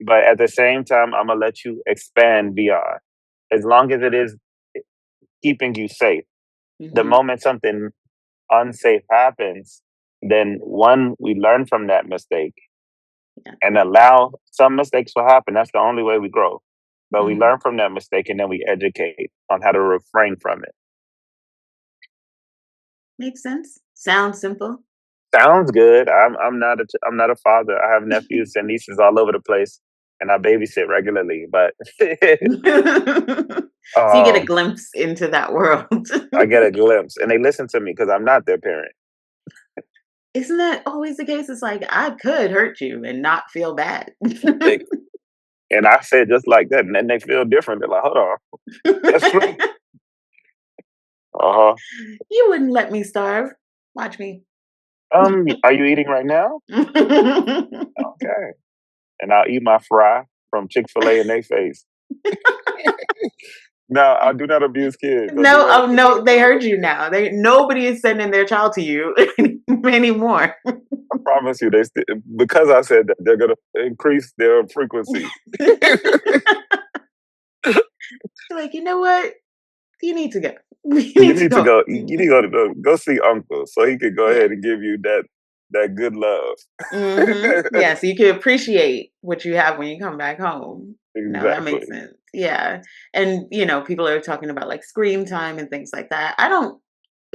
but at the same time, I'm gonna let you expand beyond. As long as it is keeping you safe. The Hmm. moment something unsafe happens, then one, we learn from that mistake Yeah. and allow some mistakes will happen. That's the only way we grow. But we Hmm. learn from that mistake and then we educate on how to refrain from it. Makes sense. Sounds simple. Sounds good. I'm not a father. I have nephews and nieces all over the place, and I babysit regularly. But So you get a um, glimpse into that world. I get a glimpse, and they listen to me because I'm not their parent. Isn't that always the case? It's like I could hurt you and not feel bad. They, and I say it just like that, and then they feel different. They're like, "Hold on, that's true." Uh huh. You wouldn't let me starve. Watch me. Are you eating right now? Okay. And I'll eat my fry from Chick-fil-A in their face. No, I do not abuse kids. I do No, not. oh no, they heard you now. They nobody is sending their child to you anymore. I promise you, because I said that they're gonna increase their frequency. Like, you know what? You need to go. You need to go. You need to go see Uncle so he can go Yeah. ahead and give you that good love. Yeah, so you can appreciate what you have when you come back home. No, that makes Exactly. sense. Yeah. And, people are talking about like screen time and things like that. I don't,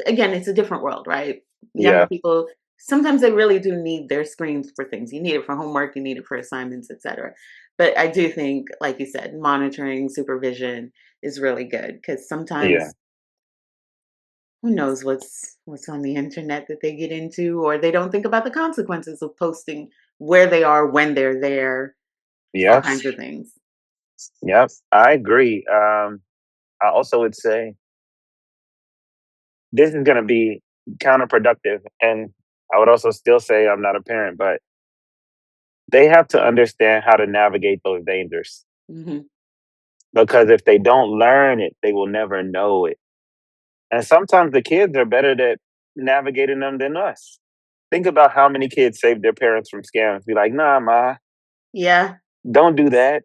again, it's a different world, right? Younger Yeah. people, sometimes they really do need their screens for things. You need it for homework, you need it for assignments, etc. But I do think, like you said, monitoring, supervision is really good because Yeah. sometimes who knows what's on the internet that they get into, or they don't think about the consequences of posting where they are when they're there, all Yep. kinds of things. Yep. I agree. I also would say this is going to be counterproductive, and I would also still say I'm not a parent, but they have to understand how to navigate those dangers Hmm. because if they don't learn it, they will never know it. And sometimes the kids are better at navigating them than us. Think about how many kids save their parents from scams. Be like, nah, ma, Yeah. don't do that.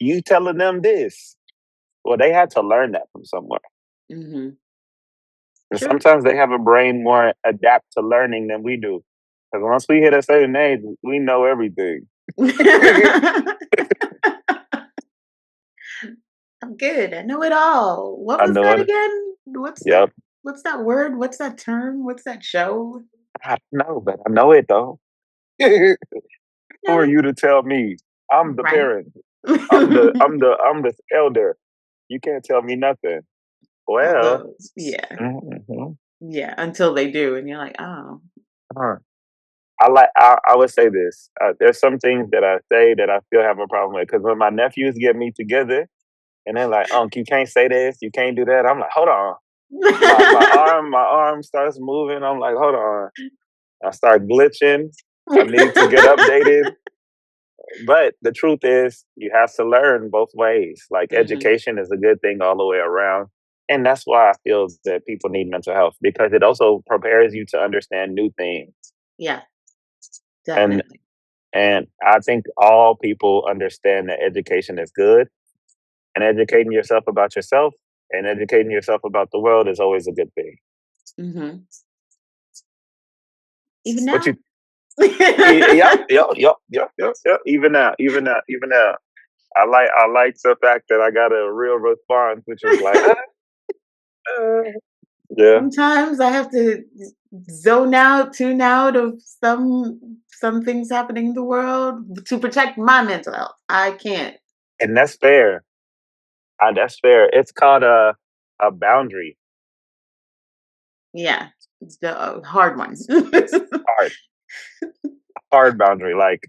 You telling them this. Well, they had to learn that from somewhere. Hmm. And True. sometimes they have a brain more adapt to learning than we do. Because once we hit a certain age, we know everything. I'm good. I know it all. What I was know that it. again? What's that? Yep. What's that word? What's that term? What's that show? I don't know, but I know it though. Who No, are you to tell me? I'm the right? parent. I'm the elder. You can't tell me nothing. Well, Although, yeah, mhm. yeah. Until they do, and you're like, oh, Huh. I would say this. There's some things that I say that I still have a problem with because when my nephews get me together and they're like, "Unc, you can't say this, you can't do that." I'm like, "Hold on." My arm starts moving. I'm like, "Hold on." I start glitching. I need to get updated. But the truth is, you have to learn both ways. Like Hmm. education is a good thing all the way around. And that's why I feel that people need mental health because it also prepares you to understand new things. Yeah, And definitely. and I think all people understand that education is good and educating yourself about yourself and educating yourself about the world is always a good thing. Hmm. Even What you now. yep, yep, yep, yep, yep, yep. Even now. I like the fact that I got a real response, which is like, uh, yeah. Sometimes I have to zone out, tune out of some things happening in the world to protect my mental health. I can't. And that's fair. That's fair. It's called a boundary. Yeah, it's the hard one. Hard, hard boundary. Like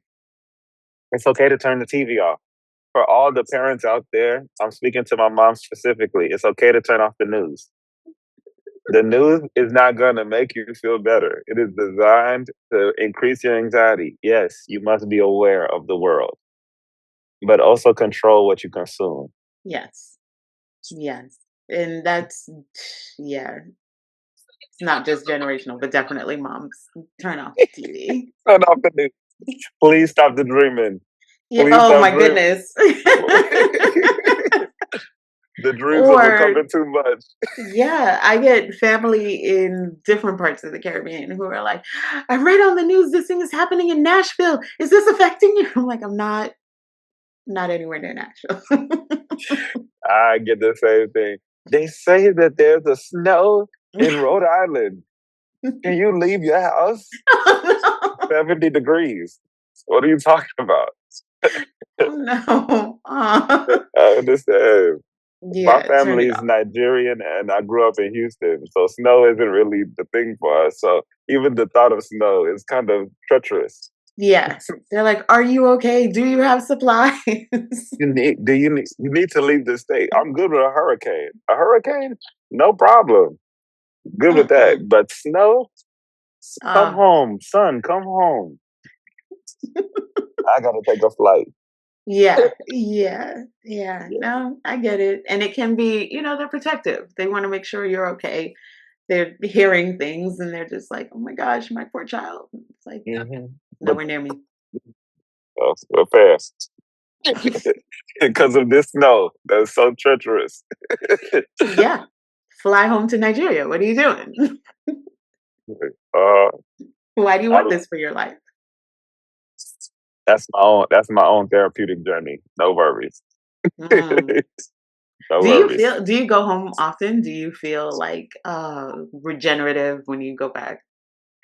it's okay to turn the TV off. For all the parents out there, I'm speaking to my mom specifically. It's okay to turn off the news. The news is not going to make you feel better. It is designed to increase your anxiety. Yes, you must be aware of the world, but also control what you consume. Yes, yes, and that's yeah. It's not just generational, but definitely moms. Turn off the TV. Turn off the news. Please stop the dreaming. Yeah. Please Oh stop my dreaming. goodness. The dreams are Or becoming too much. yeah, I get family in different parts of the Caribbean who are like, I read on the news this thing is happening in Nashville. Is this affecting you? I'm like, I'm not anywhere near Nashville. I get the same thing. They say that there's a snow in Rhode Island. Can you leave your house? Oh no. 70 degrees. What are you talking about? Oh no. I understand. My Yeah, turn family it is off. Nigerian and I grew up in Houston. So snow isn't really the thing for us. So even the thought of snow is kind of treacherous. Yeah. They're like, are you okay? Do you have supplies? You need to leave the state. I'm good with a hurricane. A hurricane? No problem. Good with that. Mm-mm. But snow? Come Uh, home, son, come home. I gotta take a flight. yeah, yeah, yeah. No, I get it. And it can be, they're protective. They want to make sure you're okay. They're hearing things and they're just like, oh my gosh, my poor child. It's like, But nowhere near me. we're fast because of this snow that's so treacherous. Yeah. Fly home to Nigeria. What are you doing? uh, Why do you want I, this for your life? that's my own therapeutic journey. No worries. Mm. No worries. Do you go home often? Do you feel like regenerative when you go back?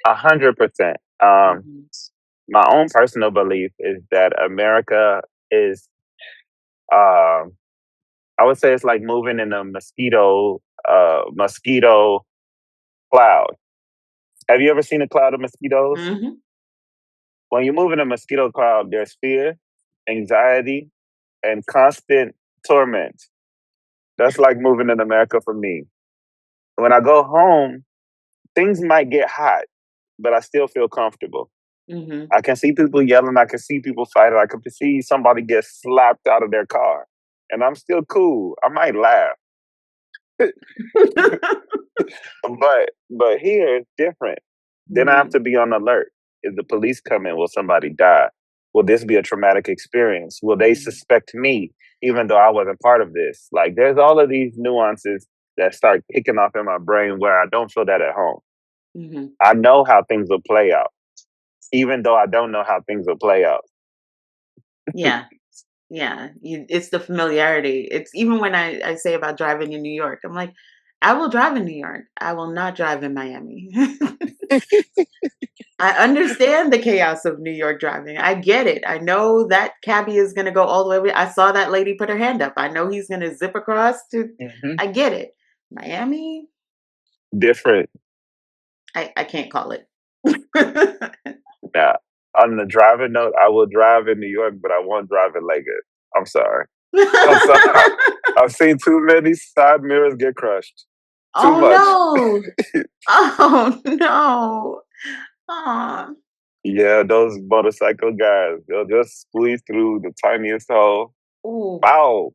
100%. Hmm. My own personal belief is that America is, um, I would say it's like moving in a mosquito cloud. Have you ever seen a cloud of mosquitoes? Hmm. When you move in a mosquito cloud, there's fear, anxiety, and constant torment. That's like moving in America for me. When I go home, things might get hot, but I still feel comfortable. Hmm. I can see people yelling. I can see people fighting. I can see somebody get slapped out of their car, and I'm still cool. I might laugh, but here it's different. Then I have Hmm. to be on alert. If the police come in, will somebody die? Will this be a traumatic experience? Will they Mhm. suspect me even though I wasn't part of this? Like there's all of these nuances that start kicking off in my brain where I don't feel that at home. Mhm. I know how things will play out, even though I don't know how things will play out. Yeah. Yeah, it's the familiarity. It's even when I say about driving in New York, I'm like, I will drive in New York. I will not drive in Miami. I understand the chaos of New York driving. I get it. I know that cabbie is going to go all the way. I saw that lady put her hand up. I know he's going to zip across to. Mhm. I get it. Miami, Different. I can't call it. Now, on the driving note, I will drive in New York, but I won't drive in Lagos. I'm sorry. I'm sorry. I've seen too many side mirrors get crushed. Too Oh much. no! Oh no! Aw. Yeah, those motorcycle guys, they'll just squeeze through the tiniest hole. Ooh. Wow.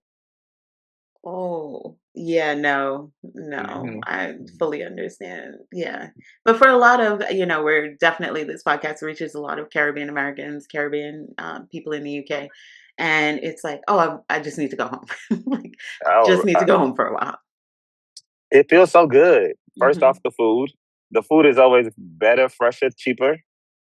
Oh, yeah, no, no, Mhm. I Mhm. fully understand. Yeah. But for a lot of, we're definitely, this podcast reaches a lot of Caribbean Americans, Caribbean people in the UK. And it's like, oh, I just need to go home. Like, Oh, just need to go home for a while. it feels so good. First off, Hmm. the food. The food is always better, fresher, cheaper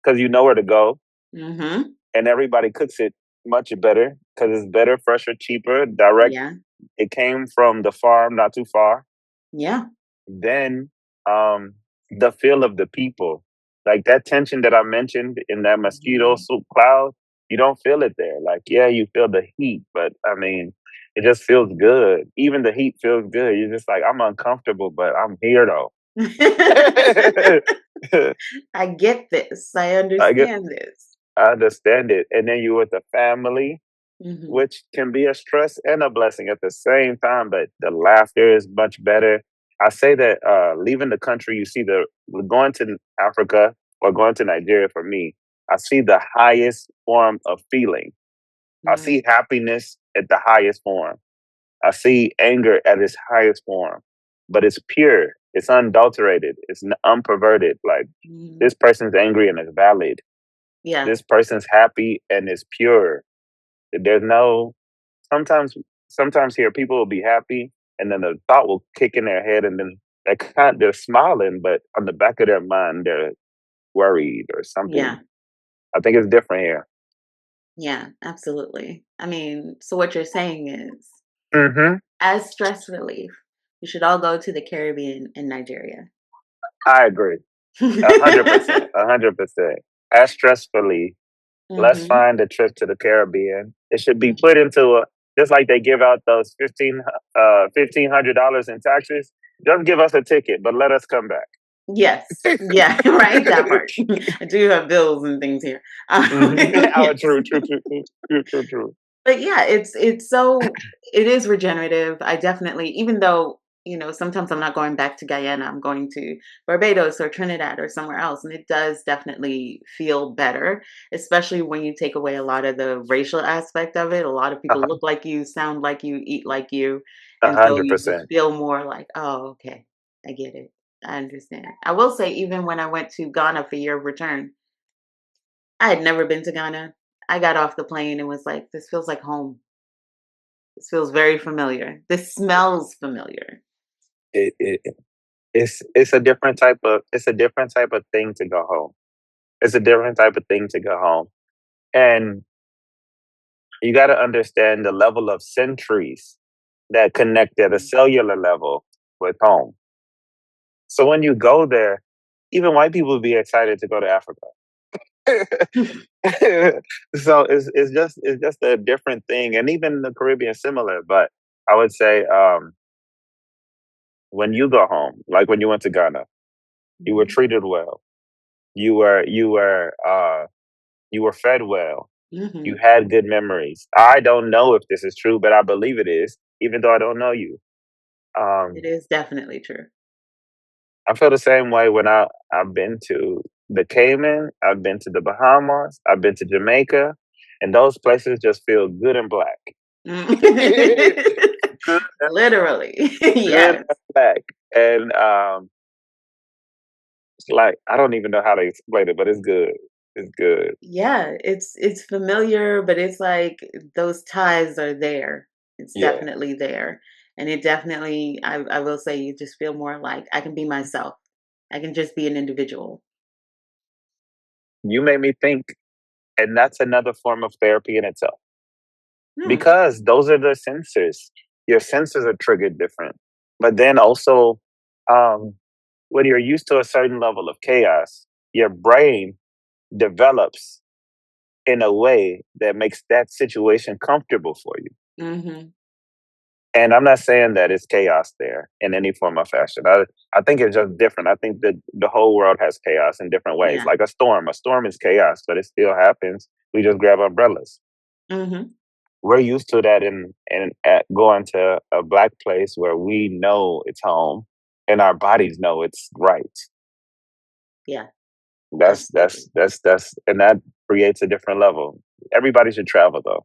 because you know where to go, Hmm. and everybody cooks it much better because it's better, fresher, cheaper, direct. Yeah. It came from the farm, not too far. Yeah. Then the feel of the people, like that tension that I mentioned in that mosquito Hmm. soup cloud, you don't feel it there. Like, yeah, you feel the heat, but I mean, it just feels good. Even the heat feels good. You're just like, I'm uncomfortable, but I'm here though. I get this. I I get, understand this. I understand it. And then you're with the family, Hmm. which can be a stress and a blessing at the same time, but the laughter is much better. I say that leaving the country, you see going to Africa or going to Nigeria for me, I see the highest form of feeling. I see happiness at the highest form. I see anger at its highest form, but it's pure, it's unadulterated, it's unperverted. Like Hmm. this person's angry and it's valid. Yeah. This person's happy and it's pure. There's no sometimes sometimes here people will be happy and then the thought will kick in their head and then they're smiling, but on the back of their mind they're worried or something. Yeah. I think it's different here. Yeah, absolutely. I mean, so what you're saying is, Hmm. as stress relief, we should all go to the Caribbean and Nigeria. I agree. 100%. 100%. As stressfully, let's Hmm. find a trip to the Caribbean. It should be Hmm. put into a just like they give out those $1,500 in taxes. Just give us a ticket, but let us come back. Yes. Yeah. Right. That part. I do have bills and things here. Mhm. Oh, Yes. true, true, true, true, true, true, true. But yeah, it is regenerative. I definitely, even though, sometimes I'm not going back to Guyana, I'm going to Barbados or Trinidad or somewhere else. And it does definitely feel better, especially when you take away a lot of the racial aspect of it. A lot of people Uh-huh. look like you, sound like you, eat like you. A And so hundred you just percent. feel more like, oh, okay, I get it. I understand. I will say, even when I went to Ghana for year of return, I had never been to Ghana. I got off the plane and was like, this feels like home. This feels very familiar. This smells familiar. It it's a different type of thing to go home. It's a different type of thing to go home. And you got to understand the level of centuries that connect at a Mm. cellular level with home. So when you go there, even white people will be excited to go to Africa. So it's just a different thing, and even the Caribbean similar. But I would say when you go home, like when you went to Ghana, you were Mhm, treated well. You were fed well. You mhm. had good memories. I don't know if this is true, but I believe it is, even though I don't know you. It Um, is definitely true. I feel the same way when I've been to the Cayman, I've been to the Bahamas, I've been to Jamaica, and those places just feel good and black. Mm. Good, Literally. good Yes. and black, and it's like I don't even know how to explain it, but it's good. It's good. Yeah, it's familiar, but it's like those ties are there. It's Yeah. definitely there. And it definitely, I will say, you just feel more like I can be myself. I can just be an individual. You made me think, and that's another form of therapy in itself Hmm. because those are the senses. Your senses are triggered different. But then also, um, when you're used to a certain level of chaos, your brain develops in a way that makes that situation comfortable for you. Hmm. And I'm not saying that it's chaos there in any form or fashion. I think it's just different. I think that the whole world has chaos in different ways. Yeah. Like a storm. A storm is chaos, but it still happens. We just grab umbrellas. Hmm. We're used to that in at going to a black place where we know it's home and our bodies know it's right. Yeah, That's absolutely. and that creates a different level. Everybody should travel though,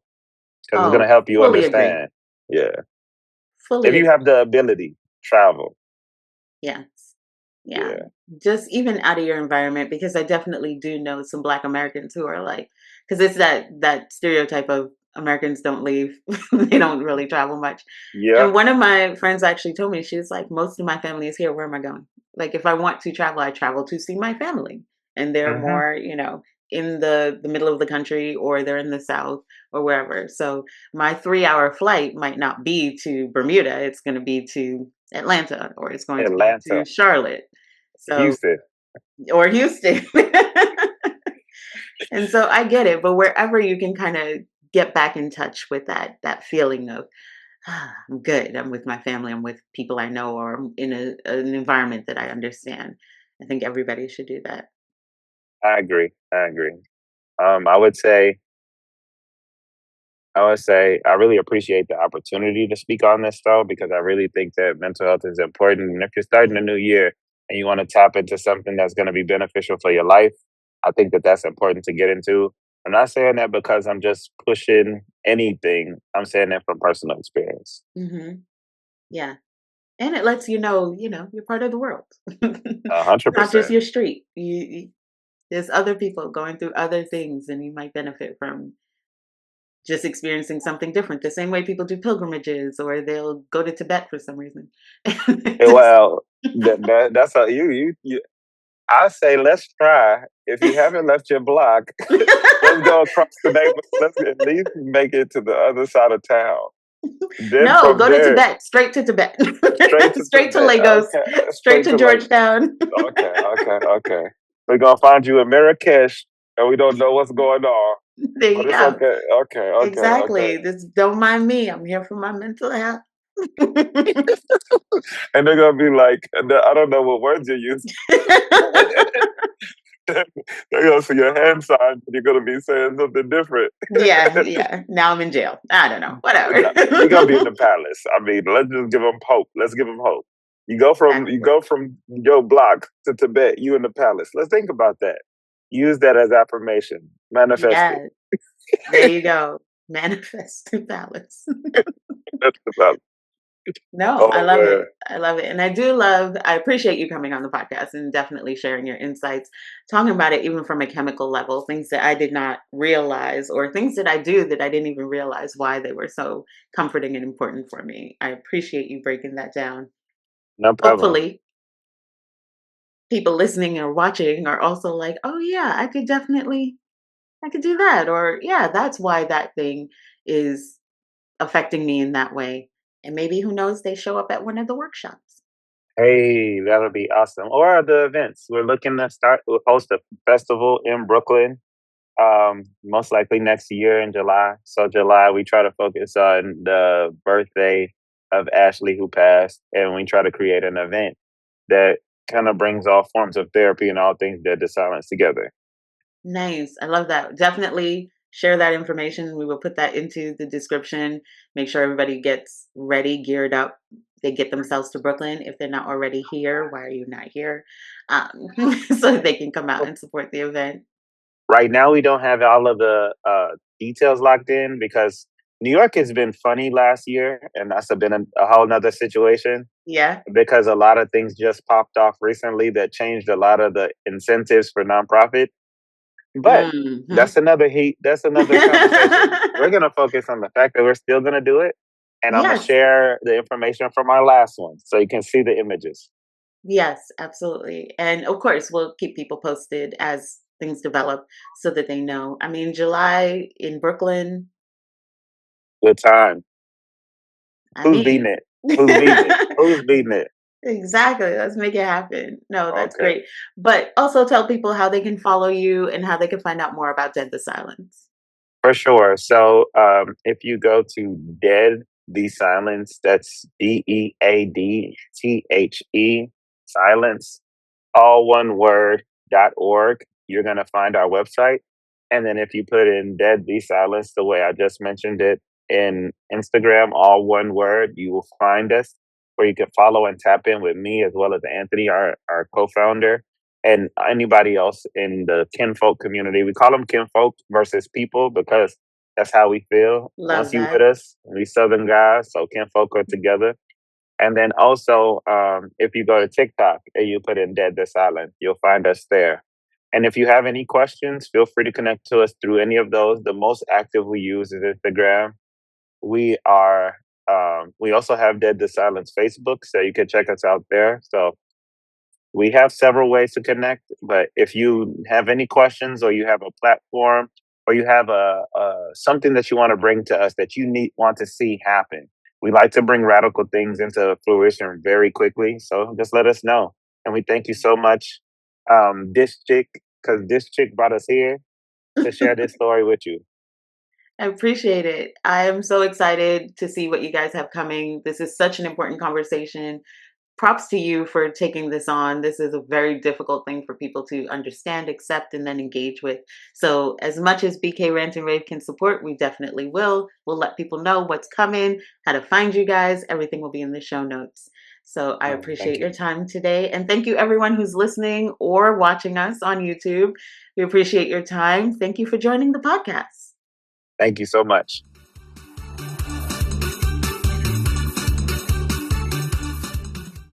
because it's gonna Oh, help you fully agree. understand. Yeah. If Fully you agree. have the ability, travel. Yes. Yeah. Yeah. Just even out of your environment, because I definitely do know some Black Americans who are like, because it's that stereotype of Americans don't leave, they don't really travel much. Yep. And one of my friends actually told me, she was like, most of my family is here. Where am I going? Like, if I want to travel, I travel to see my family, and they're Mhm. more, in the middle of the country, or they're in the South, or wherever. So my 3 hour flight might not be to Bermuda. It's going to be to Atlanta, or it's going to be Atlanta, to Charlotte. So, Houston. or Houston. And so I get it, but wherever you can kind of get back in touch with that feeling of, I'm good. I'm with my family. I'm with people I know, or I'm in an environment that I understand. I think everybody should do that. I agree. I agree. Um, I would say I would say I really appreciate the opportunity to speak on this though, because I really think that mental health is important. And if you're starting a new year and you want to tap into something that's going to be beneficial for your life, I think that that's important to get into. I'm not saying that because I'm just pushing anything. I'm saying that from personal experience. Hmm. Yeah, and it lets you're part of the world. A hundred It's not just percent. your street. There's other people going through other things, and you might benefit from just experiencing something different. The same way people do pilgrimages, or they'll go to Tibet for some reason. Just- Well, that's how you. I say let's try. If you haven't left your block, let's go across the neighbor. Let's at least make it to the other side of town. Then No, from go to there, Tibet, straight to Tibet, straight to straight to Tibet. Lagos, Okay, straight straight to to like. Georgetown. Okay, okay. We're gonna find you in Marrakesh, and we don't know what's going on, There but you it's go. okay. Okay. Exactly. Just don't mind me. I'm here for my mental health. And they're gonna be like, I don't know what words you're using. They're gonna see your hand sign, and you're gonna be saying something different. Yeah, yeah. Now I'm in jail. I don't know. Whatever. No, you're gonna be in the palace. I mean, let's just give them hope. Let's give them hope. You Exactly. go from your block to Tibet. You in the palace. Let's think about that. Use that as affirmation. Manifest it. Yes. There you go. Manifest to balance. That's about. No, I Oh love man, it. I love it. And I appreciate you coming on the podcast and definitely sharing your insights, talking about it even from a chemical level, things that I did not realize, or things that I do that I didn't even realize why they were so comforting and important for me. I appreciate you breaking that down. no problem. Hopefully, people listening or watching are also like, oh, yeah, I could do that. Or, yeah, that's why that thing is affecting me in that way. And maybe who knows, they show up at one of the workshops. Hey, that'll be awesome. Or the events. We're looking to start. We'll host a festival in Brooklyn. Most likely next year in July. So July, we try to focus on the birthday of Ashley who passed, and we try to create an event that kind of brings all forms of therapy and all things dead to silence together. Nice. I love that. Definitely share that information. We will put that into the description. Make sure everybody gets ready, geared up. They get themselves to Brooklyn. If they're not already here, why are you not here? Um, so that they can come out and support the event. Right now, we don't have all of the details locked in because New York has been funny last year, and that's been a whole nother situation Yeah. because a lot of things just popped off recently that changed a lot of the incentives for nonprofit. But Mhm. that's another heat. That's another conversation. We're gonna focus on the fact that we're still gonna do it, and I'm gonna Yes. share the information from our last one so you can see the images. Yes, absolutely. And of course, we'll keep people posted as things develop so that they know. I mean, July in Brooklyn, Good time. I Who's beating mean, it? Who's beating it? Who's beating it? exactly. Let's make it happen. No, that's Okay. great. But also tell people how they can follow you and how they can find out more about Dead the Silence. For sure. So if you go to Dead the Silence, that's DEADTHE Silence, all one word, .org, you're going to find our website. And then if you put in Dead the Silence, the way I just mentioned it, in Instagram, all one word, you will find us where you can follow and tap in with me as well as Anthony, our co founder, and anybody else in the kinfolk community. We call them kinfolk versus people because that's how we feel. Love Once you with that. us, we Southern guys, so kinfolk are together. And then also, if you go to TikTok and you put in Dead the Silent, you'll find us there. And if you have any questions, feel free to connect to us through any of those. The most active we use is Instagram. We are we also have Dead the Silence Facebook, so you can check us out there. So we have several ways to connect, but if you have any questions or you have a platform or you have a something that you want to bring to us that you need want to see happen, we like to bring radical things into fruition very quickly. So just let us know. And we thank you so much, this chick, because this chick brought us here to share this story with you. I appreciate it. I am so excited to see what you guys have coming. This is such an important conversation. Props to you for taking this on. This is a very difficult thing for people to understand, accept, and then engage with. So, as much as BK Rant and Rave can support, we definitely will. We'll let people know what's coming, how to find you guys. Everything will be in the show notes. So, I Thank appreciate your you. time today. And thank you, everyone who's listening or watching us on YouTube. We appreciate your time. Thank you for joining the podcast. Thank you so much.